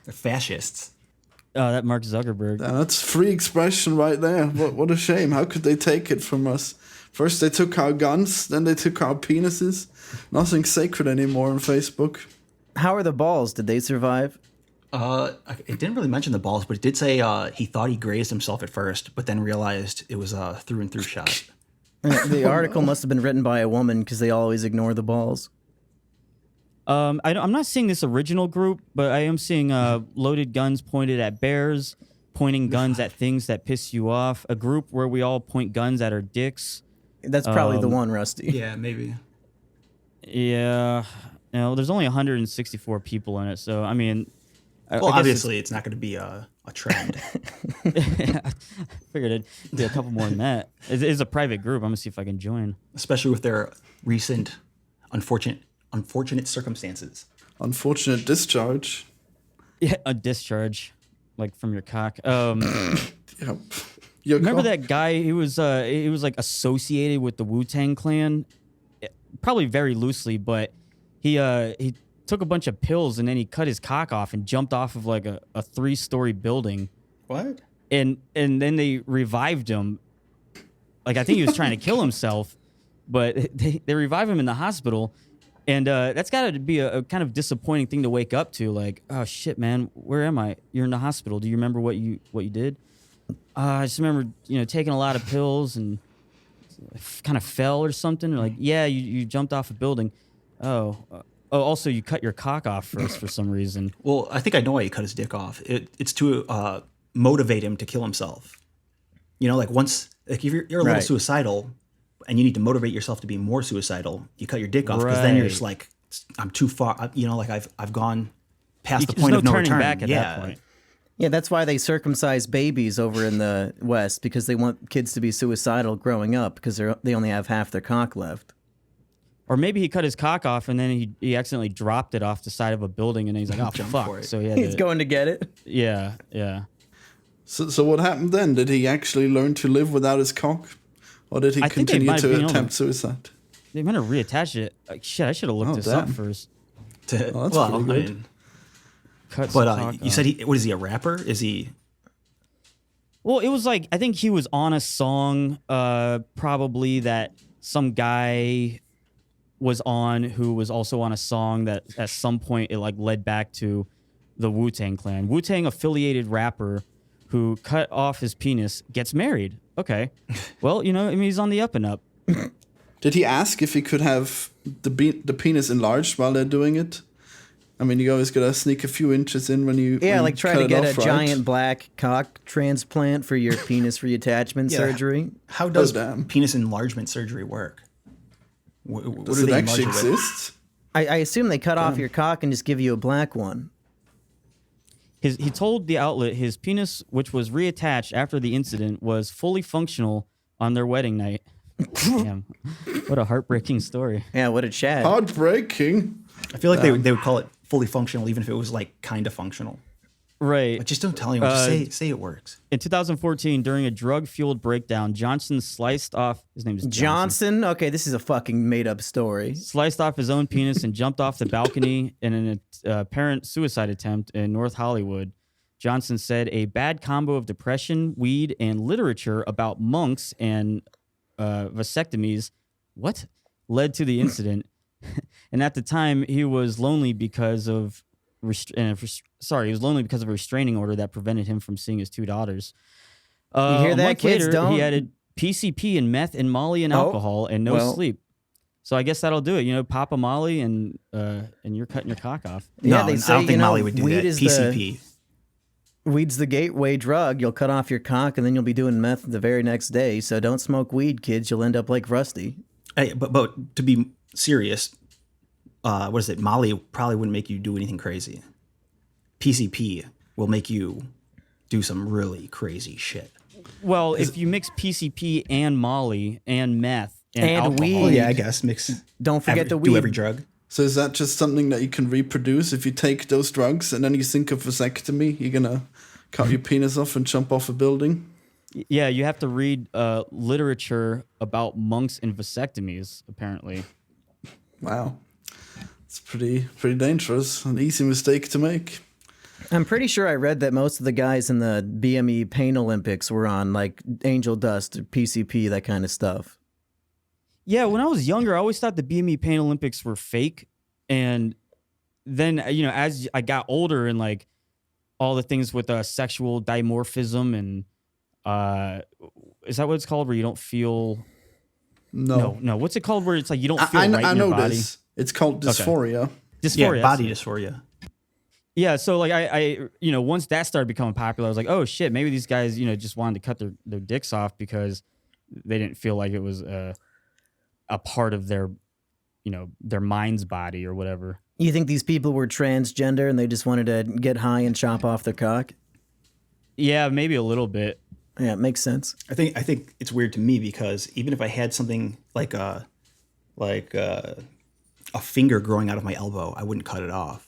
they're fascists. Oh, that Mark Zuckerberg. That's free expression right there. What a shame. How could they take it from us? First they took our guns, then they took our penises. Nothing's sacred anymore on Facebook. How are the balls? Did they survive? It didn't really mention the balls, but it did say he thought he grazed himself at first, but then realized it was a through and through shot. The article must have been written by a woman because they always ignore the balls. I'm not seeing this original group, but I am seeing loaded guns pointed at bears, pointing guns at things that piss you off. A group where we all point guns at our dicks. That's probably the one, Rusty. Yeah, maybe. Yeah. There's only 164 people in it, so I mean. I Well, guess obviously, it's not going to be a trend. figured it'd be a couple more than that. It is a private group. I'm gonna see if I can join. Especially with their recent unfortunate circumstances. Unfortunate discharge. Yeah, a discharge, like from your cock. Yep. Your Remember call. that guy? He was like associated with the Wu-Tang Clan, probably very loosely, but he took a bunch of pills and then he cut his cock off and jumped off of like a 3-story building. What? And then they revived him. Like I think he was trying to kill himself, but they revive him in the hospital, and that's got to be a kind of disappointing thing to wake up to. Like, oh shit, man, where am I? You're in the hospital. Do you remember what you did? I just remember taking a lot of pills and kind of fell or something. Or like, yeah, you jumped off a building. Oh, also you cut your cock off first for some reason. Well, I think I know why he cut his dick off. It's to motivate him to kill himself. Like once, like if you're a little Right. suicidal and you need to motivate yourself to be more suicidal, you cut your dick off because then you're Right. just like, I'm too far. Like I've gone past the There's point no of no turning return. back at yeah. that point. Yeah, that's why they circumcise babies over in the West, because they want kids to be suicidal growing up because they only have half their cock left. Or maybe he cut his cock off and then he accidentally dropped it off the side of a building and then he's like, oh Jumped fuck. for it. So he had He's to, going to get it. yeah. So what happened then? Did he actually learn to live without his cock? Or did he I think they continue might have been to able to- attempt suicide? They might have reattached it. Shit, I should have looked Oh, this up damn. first. that's well, pretty good. cuts. But cock you off. said what is he, a rapper? Is he? Well, it was like I think he was on a song, probably that some guy was on who was also on a song that at some point it like led back to the Wu-Tang Clan. Wu-Tang affiliated rapper who cut off his penis gets married. Okay, well, you know, I mean, he's on the up and up. Did he ask if he could have the penis enlarged while they're doing it? I mean, you always gotta sneak a few inches in when you like try cut to it get off, a right? giant black cock transplant for your penis reattachment surgery. How does damn. penis enlargement surgery work? What Does do it they actually enlarge it with? exist? I assume they cut off your cock and just give you a black one. He told the outlet his penis, which was reattached after the incident, was fully functional on their wedding night. Damn, what a heartbreaking story. Yeah, what a Chad. Heartbreaking. I feel like they would call it fully functional, even if it was like kind of functional. Right. Like, just don't tell anyone. Just say it works. In 2014, during a drug-fueled breakdown, Johnson sliced off. His name is Johnson? Okay, this is a fucking made-up story. Sliced off his own penis and jumped off the balcony in an apparent suicide attempt in North Hollywood. Johnson said a bad combo of depression, weed, and literature about monks and vasectomies led to the incident. And at the time, he was lonely because of he was lonely because of a restraining order that prevented him from seeing his two daughters. You hear A that, month kids? later, Don't- he added PCP and meth and Molly and Oh, alcohol and no well. sleep. So I guess that'll do it. You know, pop a Molly and you're cutting your cock off. Yeah, No, they I say, don't think Molly would do weed that. is PCP. Weed's the gateway drug. You'll cut off your cock and then you'll be doing meth the very next day. So don't smoke weed, kids. You'll end up like Rusty. Hey, but to be serious, what is it? Molly probably wouldn't make you do anything crazy. PCP will make you do some really crazy shit. Well, if you mix PCP and Molly and meth and alcohol, weed. Well, yeah, I guess mix. Don't forget the Do weed. every drug. So is that just something that you can reproduce if you take those drugs and then you think of vasectomy? You're gonna cut your penis off and jump off a building? yeah, you have to read literature about monks and vasectomies. Apparently, Wow, it's pretty dangerous. An easy mistake to make. I'm pretty sure I read that most of the guys in the BME Pain Olympics were on like angel dust, PCP, that kind of stuff. yeah. When I was younger, I always thought the BME Pain Olympics were fake, and then you know, as I got older and like all the things with sexual dimorphism and is that what it's called? Where you don't feel No, no. What's it called? Where it's like you don't feel I right in your know body. this. It's called dysphoria. Dysphoria. Yeah, body dysphoria. Yeah, so like I you know, once that started becoming popular, I was like, oh shit, maybe these guys, you know, just wanted to cut their dicks off because they didn't feel like it was a part of their, you know, their mind's body or whatever. You think these people were transgender and they just wanted to get high and chop off their cock? Yeah, maybe a little bit. Yeah, it makes sense. I think it's weird to me because even if I had something like a finger growing out of my elbow, I wouldn't cut it off.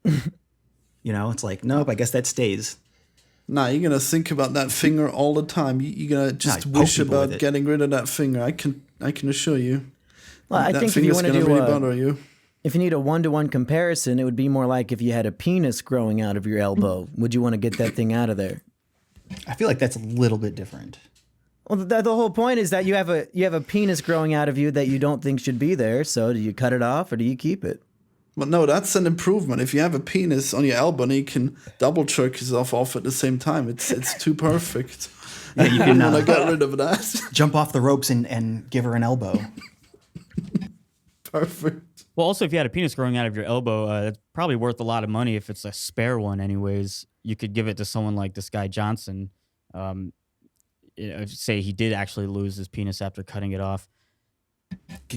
You know, it's like, nope, I guess that stays. Nah, you're gonna think about that finger all the time. You're gonna just Nah, poke wish people with about it. getting rid of that finger. I can assure you. Well, I that think if you finger's want to gonna do really bother you. if you need a one-to-one comparison, it would be more like if you had a penis growing out of your elbow. Would you want to get that thing out of there? I feel like that's a little bit different. Well, the whole point is that you have a penis growing out of you that you don't think should be there. So do you cut it off or do you keep it? But no, that's an improvement. If you have a penis on your elbow, and you can double jerk yourself off at the same time. It's too perfect. Yeah, you can I got rid of that. jump off the ropes and give her an elbow. Perfect. Well, also if you had a penis growing out of your elbow, that's probably worth a lot of money if it's a spare one anyways. You could give it to someone like this guy Johnson. You know, say he did actually lose his penis after cutting it off.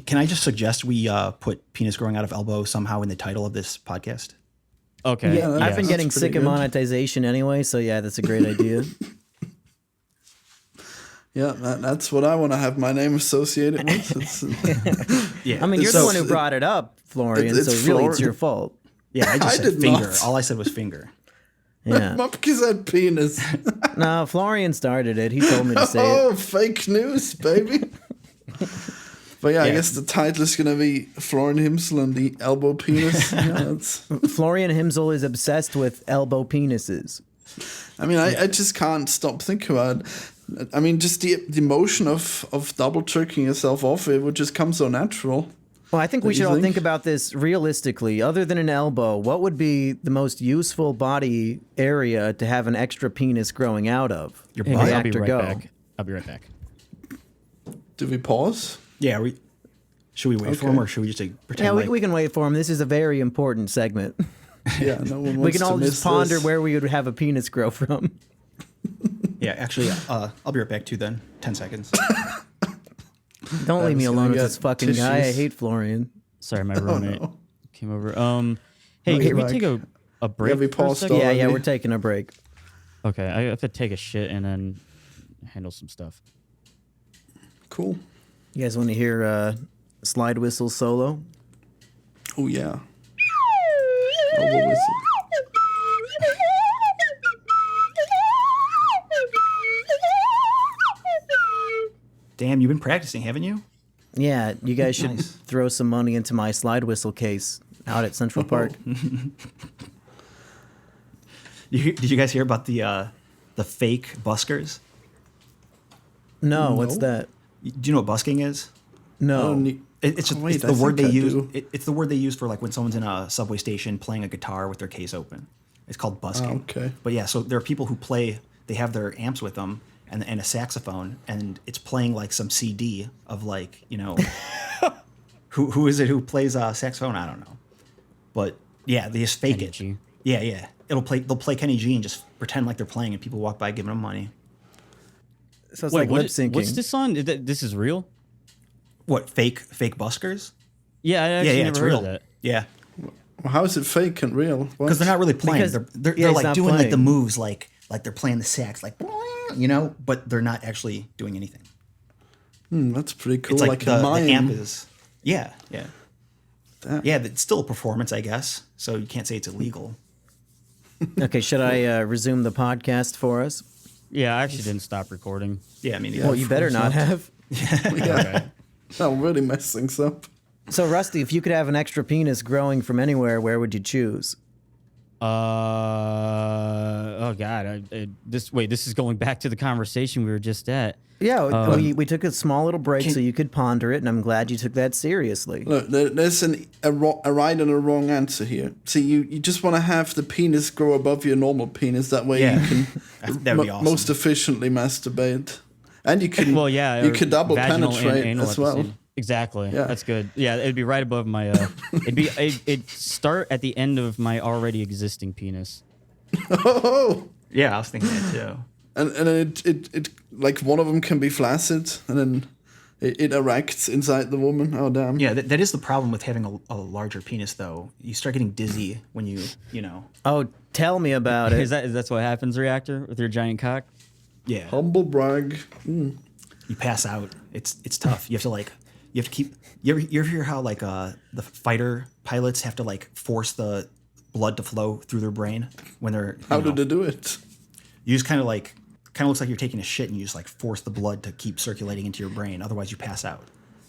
Can I just suggest we put penis growing out of elbow somehow in the title of this podcast? Okay. Yeah, I've been that's getting pretty sick of good. monetization anyway, so yeah, that's a great idea. Yeah, that's what I want to have my name associated with. It's, Yeah. I mean, you're So- the one who brought it up, Florian, It's so really it's Florian. your fault. Yeah, I just I said did finger. not. All I said was finger. Yeah. Mupke said penis. No, Florian started it. He told me to say it. Oh, fake news, baby. But yeah, I guess the title is gonna be Florian Himsel and the elbow penis. Florian Himsel is obsessed with elbow penises. I mean, I just can't stop thinking about it. I mean, just the motion of double jerking yourself off, it would just come so natural. Well, I think we should all think about this realistically. Other than an elbow, what would be the most useful body area to have an extra penis growing out of? Your butt. I'll be Reactor, right go. back. I'll be right back. Do we pause? Yeah, should we wait for him or should we just pretend Yeah, like... we can wait for him. This is a very important segment. Yeah, no one wants We can to all miss just ponder this. where we would have a penis grow from. Yeah, actually, I'll be right back too then. 10 seconds. Don't leave me was gonna alone with get this fucking guy. I tissues. hate Florian. Sorry, my roommate came over. Hey, Okay, can we Mike. take a break? Yeah, we for a paused second? on- Yeah, Already? we're taking a break. Okay, I have to take a shit and then handle some stuff. Cool. You guys want to hear slide whistle solo? Oh yeah. Elbow whistle. Damn, you've been practicing, haven't you? Yeah, you guys should Nice. throw some money into my slide whistle case out at Central Park. Did you guys hear about the fake buskers? No, what's that? Do you know what busking is? No. It's just Wait, it's I the word think they I use. do. It's the word they use for like when someone's in a subway station playing a guitar with their case open. It's called busking. Okay. But yeah, so there are people who play. They have their amps with them and a saxophone, and it's playing like some CD of like who is it who plays saxophone? I don't know. But yeah, they just fake Kenny it. G. Yeah. They'll play Kenny G and just pretend like they're playing, and people walk by giving them money. So it's Wait, like lip syncing. what's this on? This is real? What fake buskers? Yeah, I actually Yeah, never it's heard real. of that. Yeah. Well, how is it fake and real? What? Because they're not really playing. Because- They're yeah, he's like not doing like the playing. moves, like they're playing the sax, like but they're not actually doing anything. That's pretty cool. It's like, the mime. amp is. Yeah. Damn. Yeah, it's still a performance, I guess. So you can't say it's illegal. Okay, should I resume the podcast for us? Yeah, I actually didn't stop recording. Yeah, I mean, Well, you better not have. Yeah. That really mess things up. So, Rusty, if you could have an extra penis growing from anywhere, where would you choose? Oh God, this is going back to the conversation we were just at. Yeah, we took a small little break so you could ponder it, and I'm glad you took that seriously. Look, there's a right and a wrong answer here. See, you just want to have the penis grow above your normal penis. That way Yeah. you can That'd be awesome. most efficiently masturbate. And you can, Well, yeah, you or could double vaginal and penetrate anal as at the well. same- Exactly. Yeah. That's good. Yeah, it'd be right above my. It'd start at the end of my already existing penis. Oh, Yeah, I was thinking that too. and then it like one of them can be flaccid, and then it erects inside the woman. Oh damn. Yeah, that is the problem with having a larger penis, though. You start getting dizzy when you know. Oh, tell me about it. Is that's what happens, Reactor, with your giant cock? Yeah, Humble brag. you pass out. It's tough. You have to keep. You ever hear how like the fighter pilots have to like force the blood to flow through their brain when they're How did they do it? you just kind of looks like you're taking a shit and you just like force the blood to keep circulating into your brain, otherwise you pass out.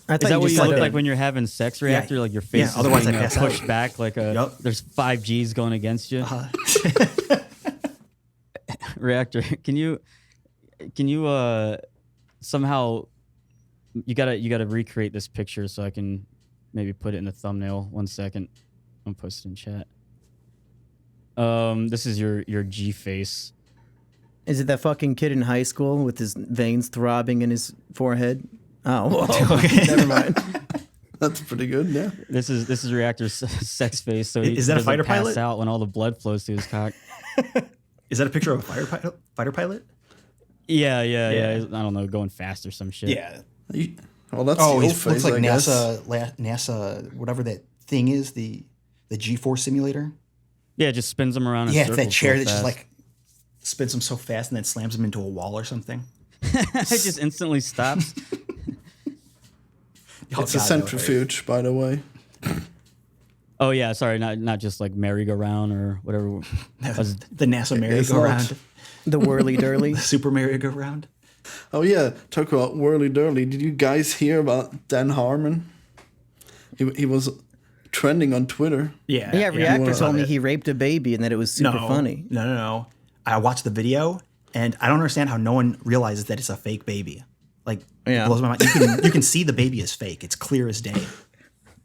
I Is that you what just you said look that- like when you're having sex, Reactor? Yeah. Like your face Yeah, is otherwise being, I pass out. pushed back like a. Yup. There's 5 Gs going against you. Reactor, can you somehow you gotta recreate this picture so I can maybe put it in the thumbnail. 1 second. I'm gonna post it in chat. This is your G face. Is it that fucking kid in high school with his veins throbbing in his forehead? Oh, whoa. Never mind. That's pretty good. Yeah. This is Reactor's sex face. So he Is that a doesn't fighter pass pilot? out when all the blood flows through his cock. Is that a picture of a fighter pilot? Yeah. Yeah. I don't know, going fast or some shit. Well, that's Oh, the he old looks phase, like I guess. NASA, whatever that thing is, the G-force simulator. Yeah, it just spins them around. In Yeah, it's circles that chair so that just fast. like spins them so fast and then slams them into a wall or something. it just instantly stops. Oh, It's a God, that was centrifuge, by the way. Oh yeah, sorry, not just like merry-go-round or whatever. right. The NASA It's merry-go-round, The whirly-durly. the Super merry-go-round. Oh yeah, talk about whirly dirly. Did you guys hear about Dan Harmon? He was trending on Twitter. Yeah, Reactor saw told me it. he raped a baby and that it was super funny. No. I watched the video, and I don't understand how no one realizes that it's a fake baby. Like, Yeah. it blows my mind. You can see the baby is fake. It's clear as day.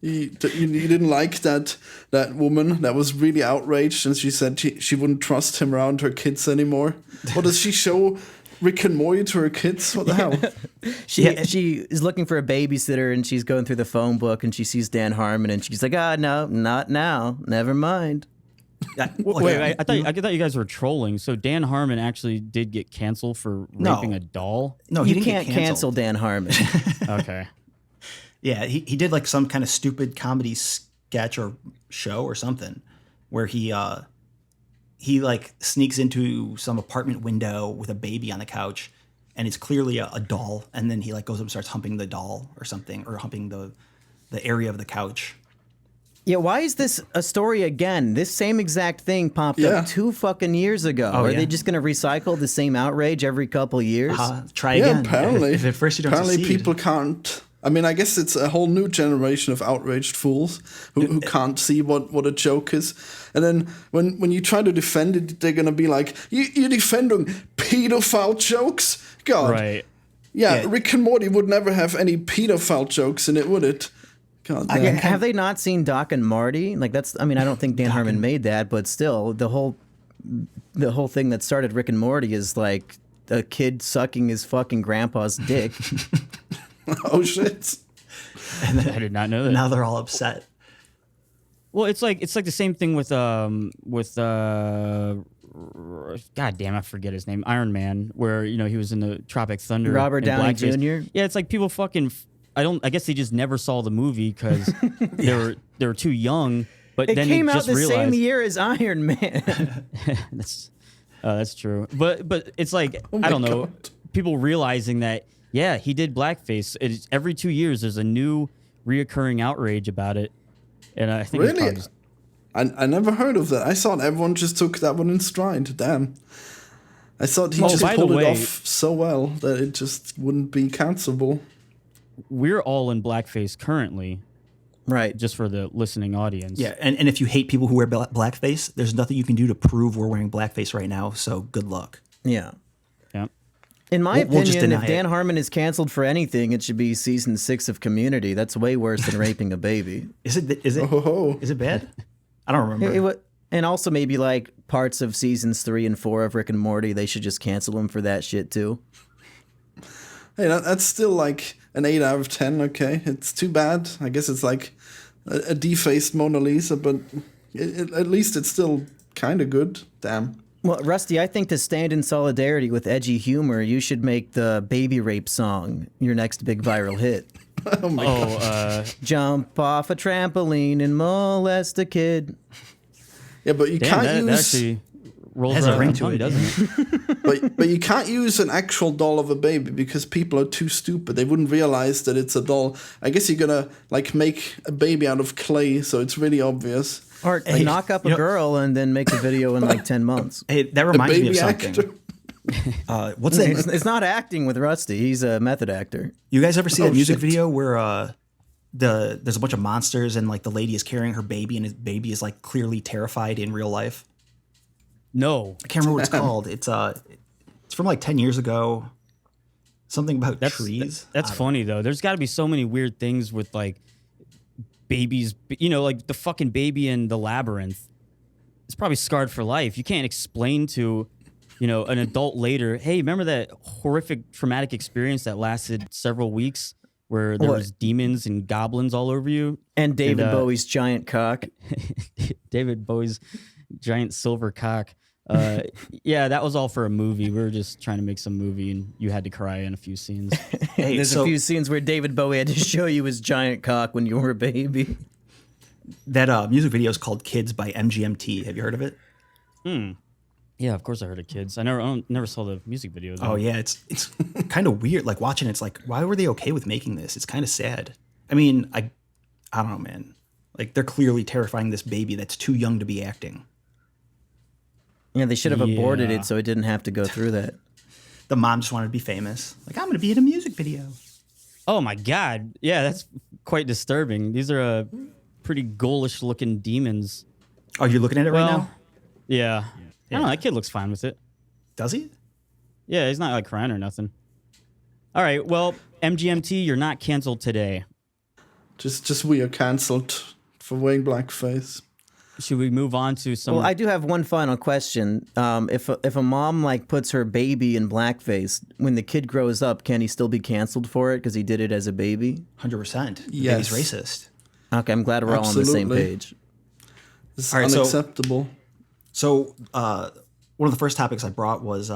You didn't like that woman that was really outraged, and she said she wouldn't trust him around her kids anymore. What does she show Rick and Morty to her kids? What the hell? She is looking for a babysitter and she's going through the phone book and she sees Dan Harmon and she's like, no, not now. Never mind. Wait, I thought you guys were trolling. So Dan Harmon actually did get canceled for raping a doll? No, he You didn't can't get cancel Dan Harmon. Okay. Yeah, he did like some kind of stupid comedy sketch or show or something where he like sneaks into some apartment window with a baby on the couch, and it's clearly a doll, and then he like goes up and starts humping the doll or something, or humping the area of the couch. Yeah, why is this a story again? This same exact thing popped up 2 fucking years ago. Are they just going to recycle the same outrage every couple years? Try Yeah, again. apparently. If at first you don't apparently succeed. people can't. I mean, I guess it's a whole new generation of outraged fools who can't see what a joke is. And then when you try to defend it, they're going to be like, you're defending pedophile jokes? God. Right. Yeah, Rick and Morty would never have any pedophile jokes in it, would it? God damn. Have they not seen Doc and Marty? Like I don't think Dan Harmon made that, but still, the whole thing that started Rick and Morty is like a kid sucking his fucking grandpa's dick. Oh, shit. I did not know that. Now they're all upset. Well, it's like the same thing with God damn, I forget his name, Iron Man, where he was in the Tropic Thunder. Robert in Downey blackface. Jr.? Yeah, it's like people fucking. I guess they just never saw the movie because they were too young. But It then came they out just the realized, same year as Iron Man. that's true. But it's like my I don't know. God. People realizing that he did blackface. It's every 2 years there's a new reoccurring outrage about it, and I think it's Really? probably just, I never heard of that. I thought everyone just took that one in stride. Damn. I thought he just by the pulled it way- off so well that it just wouldn't be cancelable. we're all in blackface currently, Right. just for the listening audience. Yeah, and if you hate people who wear blackface, there's nothing you can do to prove we're wearing blackface right now. So good luck. Yeah. Yeah. In my We'll just opinion, if deny Dan it. Harmon is canceled for anything, it should be season 6 of Community. That's way worse than raping a baby. Is it Oh, is it bad? I don't remember. And also maybe like parts of seasons 3 and 4 of Rick and Morty. They should just cancel him for that shit too. hey, that's still like an 8 out of 10. Okay, it's too bad. I guess it's like a defaced Mona Lisa, but at least it's still kind of good. Damn. Well, Rusty, I think to stand in solidarity with edgy humor, you should make the baby rape song your next big viral hit. Jump off a trampoline and molest a kid. Yeah, but you Damn, can't that use. actually rolls Has a right ring off to the it, tongue, doesn't it? But you can't use an actual doll of a baby because people are too stupid. They wouldn't realize that it's a doll. I guess you're gonna like make a baby out of clay, so it's really obvious. Or knock up a girl and then make the video in like 10 months. Hey, that A reminds me of baby something. actor. What's that? It's not acting with Rusty. He's a method actor. You guys ever see that music shit. video where there's a bunch of monsters and like the lady is carrying her baby and his baby is like clearly terrified in real life? No. I can't remember what it's called. It's from like 10 years ago. Something about trees. That's funny though. There's got to be so many weird things with like babies. Like the fucking baby in the labyrinth. It's probably scarred for life. You can't explain to, an adult later. Hey, remember that horrific traumatic experience that lasted several weeks, where there was demons and goblins all over you? And David And, Bowie's giant cock. David Bowie's giant silver cock. Yeah, that was all for a movie. We were just trying to make some movie, and you had to cry in a few scenes. Hey, There's a few scenes where David Bowie had to show you his giant cock when you were a baby. that music video is called "Kids" by MGMT. Have you heard of it? Yeah, of course I heard of Kids. I never saw the music video. Though. Oh yeah, it's kind of weird. Like watching it's like, why were they okay with making this? It's kind of sad. I mean, I don't know, man. Like they're clearly terrifying this baby that's too young to be acting. Yeah, they should have aborted Yeah. it so it didn't have to go through that. The mom just wanted to be famous. Like, I'm going to be in a music video. Oh my God. Yeah, that's quite disturbing. These are pretty ghoulish looking demons. Oh, you're looking at it right now? Yeah. I don't know. That kid looks fine with it. Does he? Yeah, he's not like crying or nothing. All right. Well, MGMT, you're not canceled today. Just we are cancelled for wearing blackface. Should we move on to some? Well, I do have one final question. If a mom like puts her baby in blackface, when the kid grows up, can he still be canceled for it because he did it as a baby? 100%. Yes. He's racist. Okay, I'm glad we're all on the same Absolutely. page. It's All right, unacceptable. So one of the first topics I brought was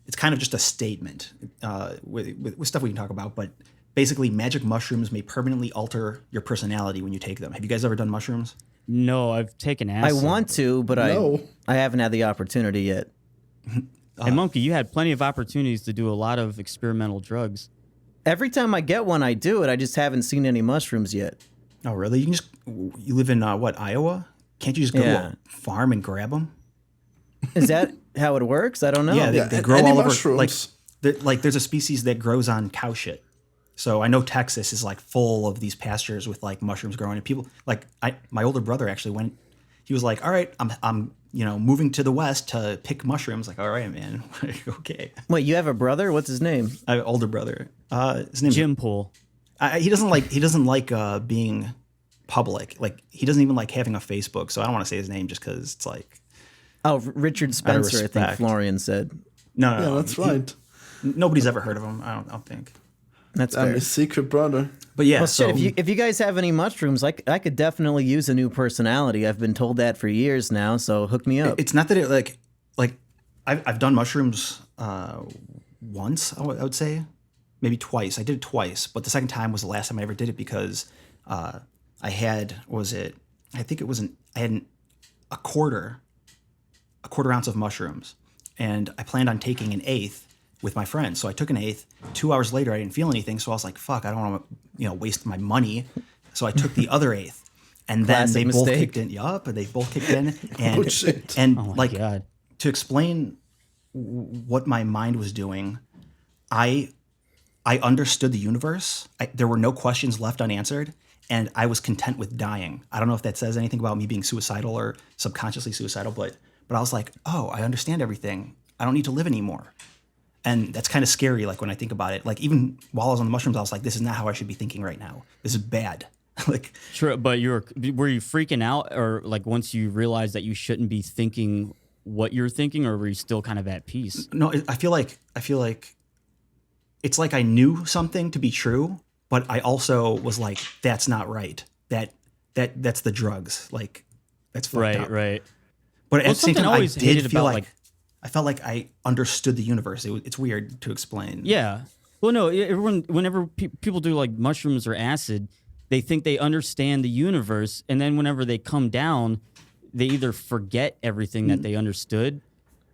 it's kind of just a statement with stuff we can talk about, but basically magic mushrooms may permanently alter your personality when you take them. Have you guys ever done mushrooms? No, I've taken I acid. want to, but No. I haven't had the opportunity yet. Hey, Monkey, you had plenty of opportunities to do a lot of experimental drugs. Every time I get one, I do it. I just haven't seen any mushrooms yet. Oh, really? You live in Iowa? Can't you just go to Yeah. a farm and grab them? Is that how it works? I don't know. Yeah, Yeah, they grow any all over. mushrooms. Like there's a species that grows on cow shit. So I know Texas is like full of these pastures with like mushrooms growing, and people like my older brother actually went. He was like, "All right, I'm moving to the west to pick mushrooms." Like, all right, man, okay. Wait, you have a brother? What's his name? I have an older brother. His name Gym pool. he doesn't like being public. Like he doesn't even like having a Facebook. So I don't want to say his name just because it's like Oh, Richard Spencer, I think respect. Florian said. no. Yeah, that's right. Nobody's ever heard of him. I don't think. That's I'm fair. his secret brother. But yeah, Well, so shit, if you guys have any mushrooms, I could definitely use a new personality. I've been told that for years now, so hook me up. it's not that it like I've done mushrooms once. I would say maybe twice. I did it twice, but the second time was the last time I ever did it because I had I had a quarter ounce of mushrooms, and I planned on taking an eighth with my friends. So I took an eighth. 2 hours later, I didn't feel anything, so I was like, "Fuck, I don't want to waste my money." So I took the other eighth, and then Classic they both mistake. kicked in. Yup, and they both kicked in, and Oh, shit. and Oh my like God. to explain what my mind was doing, I understood the universe. There were no questions left unanswered, and I was content with dying. I don't know if that says anything about me being suicidal or subconsciously suicidal, but I was like, oh, I understand everything. I don't need to live anymore. And that's kind of scary, like when I think about it. Like even while I was on the mushrooms, I was like, this is not how I should be thinking right now. This is bad. Like Sure, but were you freaking out, or like once you realized that you shouldn't be thinking what you're thinking, or were you still kind of at peace? no, I feel like it's like I knew something to be true, but I also was like, that's not right. That's the drugs. Like that's fucked up. Right. But at the same something time, I I always did hated feel about, like I felt like I understood the universe. It's weird to explain. Yeah. Well, no. Whenever people do like mushrooms or acid, they think they understand the universe, and then whenever they come down, they either forget everything that they understood,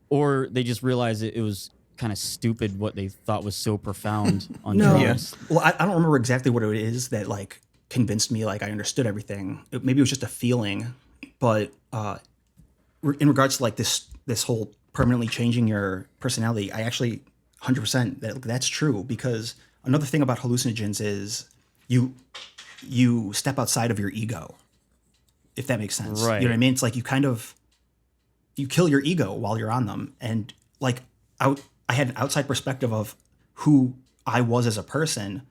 or they just realize it was kind of stupid what they thought was so profound on drugs. Well, I don't remember exactly what it is that like convinced me like I understood everything. Maybe it was just a feeling, but in regards to like this whole permanently changing your personality, I actually 100% that's true, because another thing about hallucinogens is you step outside of your ego, if that makes sense. Right. You know what I mean? It's like you kill your ego while you're on them, and like I had an outside perspective of who I was as a person,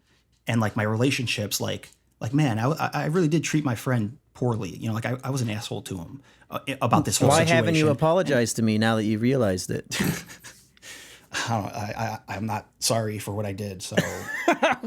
and like my relationships. Like man, I really did treat my friend poorly. You know, like I was an asshole to him about this whole Why situation. haven't you apologized to me now that you realized it? I'm not sorry for what I did. So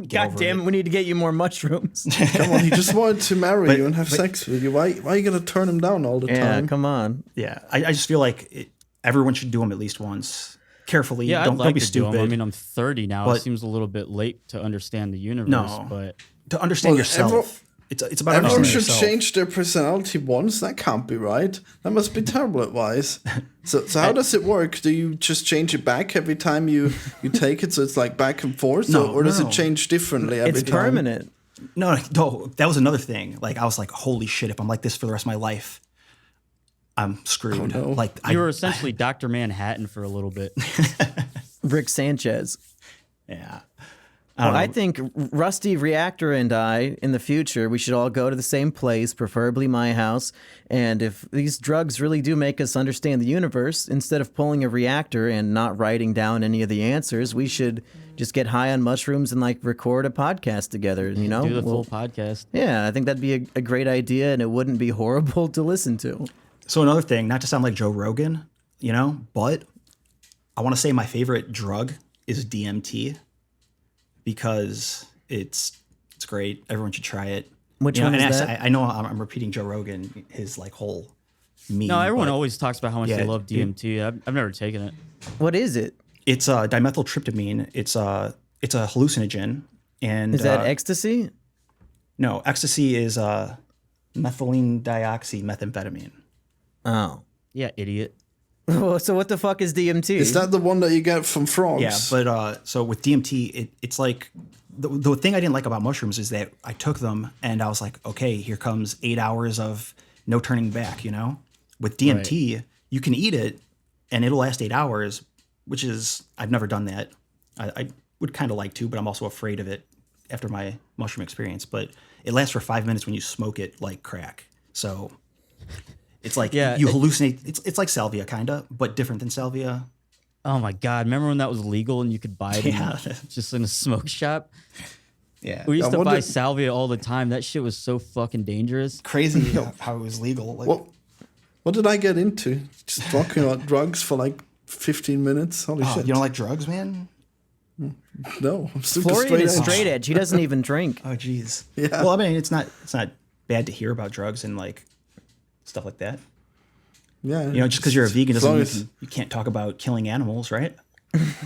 God damn it, we need to get you more mushrooms. Come on, he just wanted to marry you and have sex with you. Why are you gonna turn him down all the Yeah, time? come on. yeah, I just feel like everyone should do them at least once, carefully. Yeah, don't I'd like be to do 'em. stupid. I mean, I'm 30 now. But- It seems a little bit late to understand the universe, No. but to understand Well, yourself. It's about Everyone understanding should yourself. change their personality once. That can't be right. That must be terrible advice. So how does it work? Do you just change it back every time you take it? So it's like back and forth, or does no. it change differently every It's time? permanent. No, that was another thing. Like I was like, holy shit! If I'm like this for the rest of my life, I'm screwed. Oh, no. Like you were essentially Dr. Manhattan for a little bit. Rick Sanchez. Yeah. Well, I think Rusty, Reactor, and I, in the future, we should all go to the same place, preferably my house. And if these drugs really do make us understand the universe, instead of pulling a reactor and not writing down any of the answers, we should just get high on mushrooms and like record a podcast together. You know, Do the full podcast. Yeah, I think that'd be a great idea, and it wouldn't be horrible to listen to. So another thing, not to sound like Joe Rogan, you know, but I want to say my favorite drug is DMT because it's great. Everyone should try it. Which You know, one and is actually, that? I know I'm repeating Joe Rogan, his like whole meme. No, everyone but always talks about how much Yeah, they love DMT. I've never taken it. What is it? It's dimethyltryptamine. It's a hallucinogen. And Is that ecstasy? no, ecstasy is methylene dioxymethamphetamine. Oh. Yeah, idiot. So what the fuck is DMT? Is that the one that you get from frogs? Yeah, but so with DMT, it's like the thing I didn't like about mushrooms is that I took them and I was like, okay, here comes 8 hours of no turning back. You know, with DMT, you can eat it and it'll last 8 hours, which is I've never done that. I would kind of like to, but I'm also afraid of it after my mushroom experience. But it lasts for 5 minutes when you smoke it like crack. So it's like you hallucinate. It's like salvia, kind of, but different than salvia. Oh my God. Remember when that was legal and you could buy it Yeah. just in a smoke shop? Yeah, We used Now, to what buy did- salvia all the time. That shit was so fucking dangerous. crazy how it was legal. Like, What did I get into? Just talking about drugs for like 15 minutes? Holy oh, shit. you don't like drugs, man? No, I'm super Florian is edge. straight edge. He doesn't even drink. Oh, jeez. Yeah. Well, I mean, it's not bad to hear about drugs and like stuff like that. Yeah. You know, just because you're a vegan As doesn't long mean as, you can't talk about killing animals, right?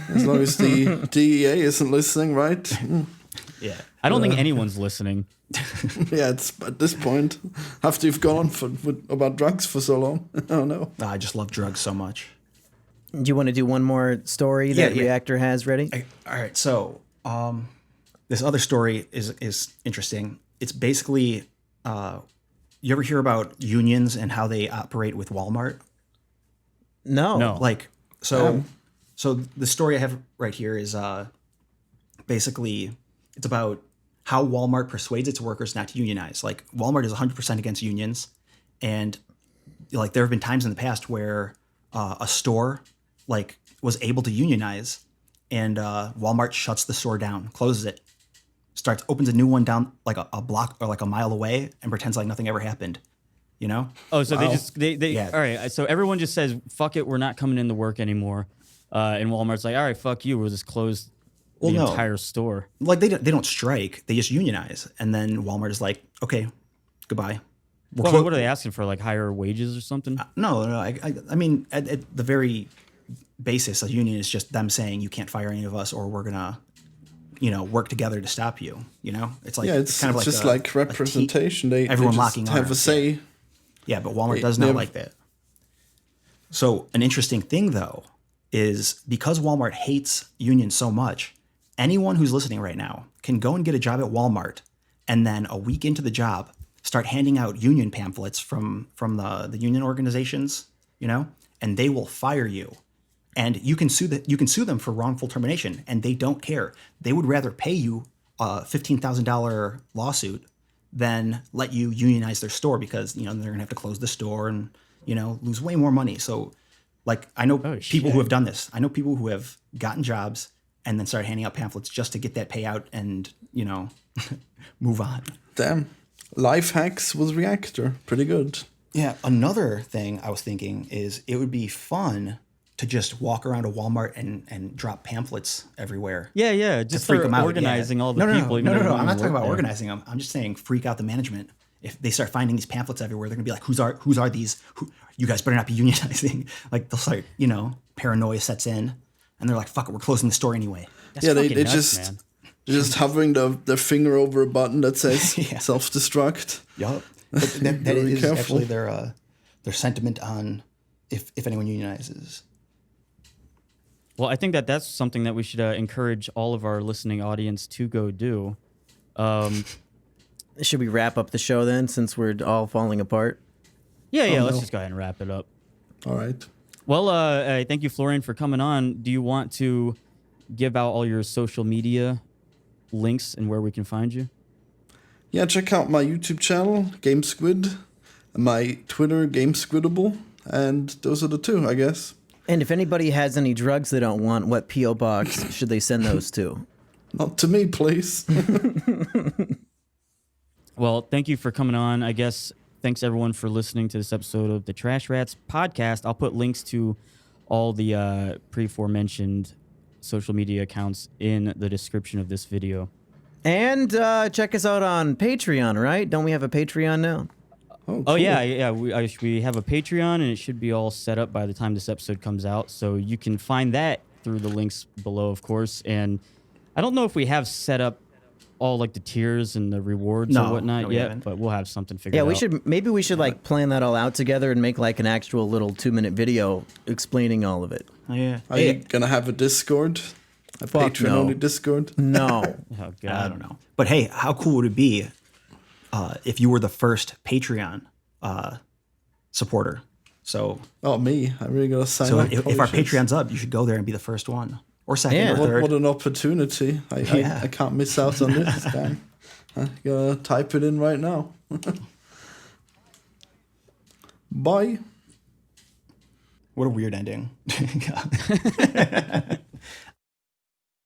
as long as the DEA isn't listening, right? Yeah. I don't think anyone's listening. Yeah, it's at this point, after you've gone on about drugs for so long. I don't know. I just love drugs so much. Do you want to do one more story that Yeah. Reactor has ready? All right, so this other story is interesting. It's basically, you ever hear about unions and how they operate with Walmart? No. No. Like, so the story I have right here is basically it's about how Walmart persuades its workers not to unionize. Like, Walmart is 100% against unions, and like there have been times in the past where a store like was able to unionize, and Walmart shuts the store down, closes it, opens a new one down like a block or like a mile away, and pretends like nothing ever happened. You know? Oh, so they Yeah. all right. So everyone just says, fuck it, we're not coming into work anymore. And Walmart's like, all right, fuck you, we'll just close the entire store. Like they don't strike, they just unionize, and then Walmart is like, okay, goodbye. Well, what are they asking for? Like higher wages or something? No. I mean, at the very basis, a union is just them saying you can't fire any of us, or we're gonna, work together to stop you. You know, it's like Yeah, it's kind of like just a- like representation. They everyone just locking have a arms. say. Yeah, but Walmart does not they're- like that. So an interesting thing, though, is because Walmart hates unions so much, anyone who's listening right now can go and get a job at Walmart, and then a week into the job, start handing out union pamphlets from the union organizations, and they will fire you. And you can sue them for wrongful termination, and they don't care. They would rather pay you a $15,000 lawsuit than let you unionize their store, because they're gonna have to close the store and lose way more money. So, like, I know people who have done this. I know people who have gotten jobs and then started handing out pamphlets just to get that payout and move on. Damn. Life hacks with Reactor. Pretty good. Yeah. Another thing I was thinking is it would be fun to just walk around a Walmart and drop pamphlets everywhere. Yeah. Just Freak start them out. organizing all the No, people. even though they No. don't I'm not even talking work about there. organizing them. I'm just saying freak out the management. If they start finding these pamphlets everywhere, they're gonna be like, "Whose are these? You guys better not be unionizing." Like they'll start, paranoia sets in, and they're like, "Fuck it, we're closing the store anyway." That's Yeah, they fucking nuts, just man. they're just hovering their finger over a button that says Yeah. self-destruct. Yup. That Very is careful. actually their sentiment on if anyone unionizes. Well, I think that's something that we should encourage all of our listening audience to go do. Should we wrap up the show then, since we're all falling apart? Yeah, let's no. just go ahead and wrap it up. All right. Well, thank you, Florian, for coming on. Do you want to give out all your social media links and where we can find you? Yeah, check out my YouTube channel, GameSquid, my Twitter, GameSquidable, and those are the two, I guess. And if anybody has any drugs they don't want, what P.O. box should they send those to? Not to me, please. Well, thank you for coming on. I guess thanks everyone for listening to this episode of the Trash Rats podcast. I'll put links to all the pre-aforementioned social media accounts in the description of this video. And check us out on Patreon, right? Don't we have a Patreon now? Oh Cool. yeah. We have a Patreon, and it should be all set up by the time this episode comes out. So you can find that through the links below, of course. And I don't know if we have set up all like the tiers and the rewards or whatnot we yet, haven't. but we'll have something figured out. Yeah, maybe we should like plan that all out together and make like an actual little 2-minute video explaining all of it. Oh, yeah. Are you going to have a Discord? A Fuck Patreon-only no. Discord? No. Oh, God. I don't know. But hey, how cool would it be if you were the first Patreon supporter? So, Oh, me. I really got to sign so up. if our Holy shit. Patreon's up, you should go there and be the first one. Or second Yeah. or third. What an opportunity. I can't miss out on this. Damn. I gotta type it in right now. Bye. What a weird ending.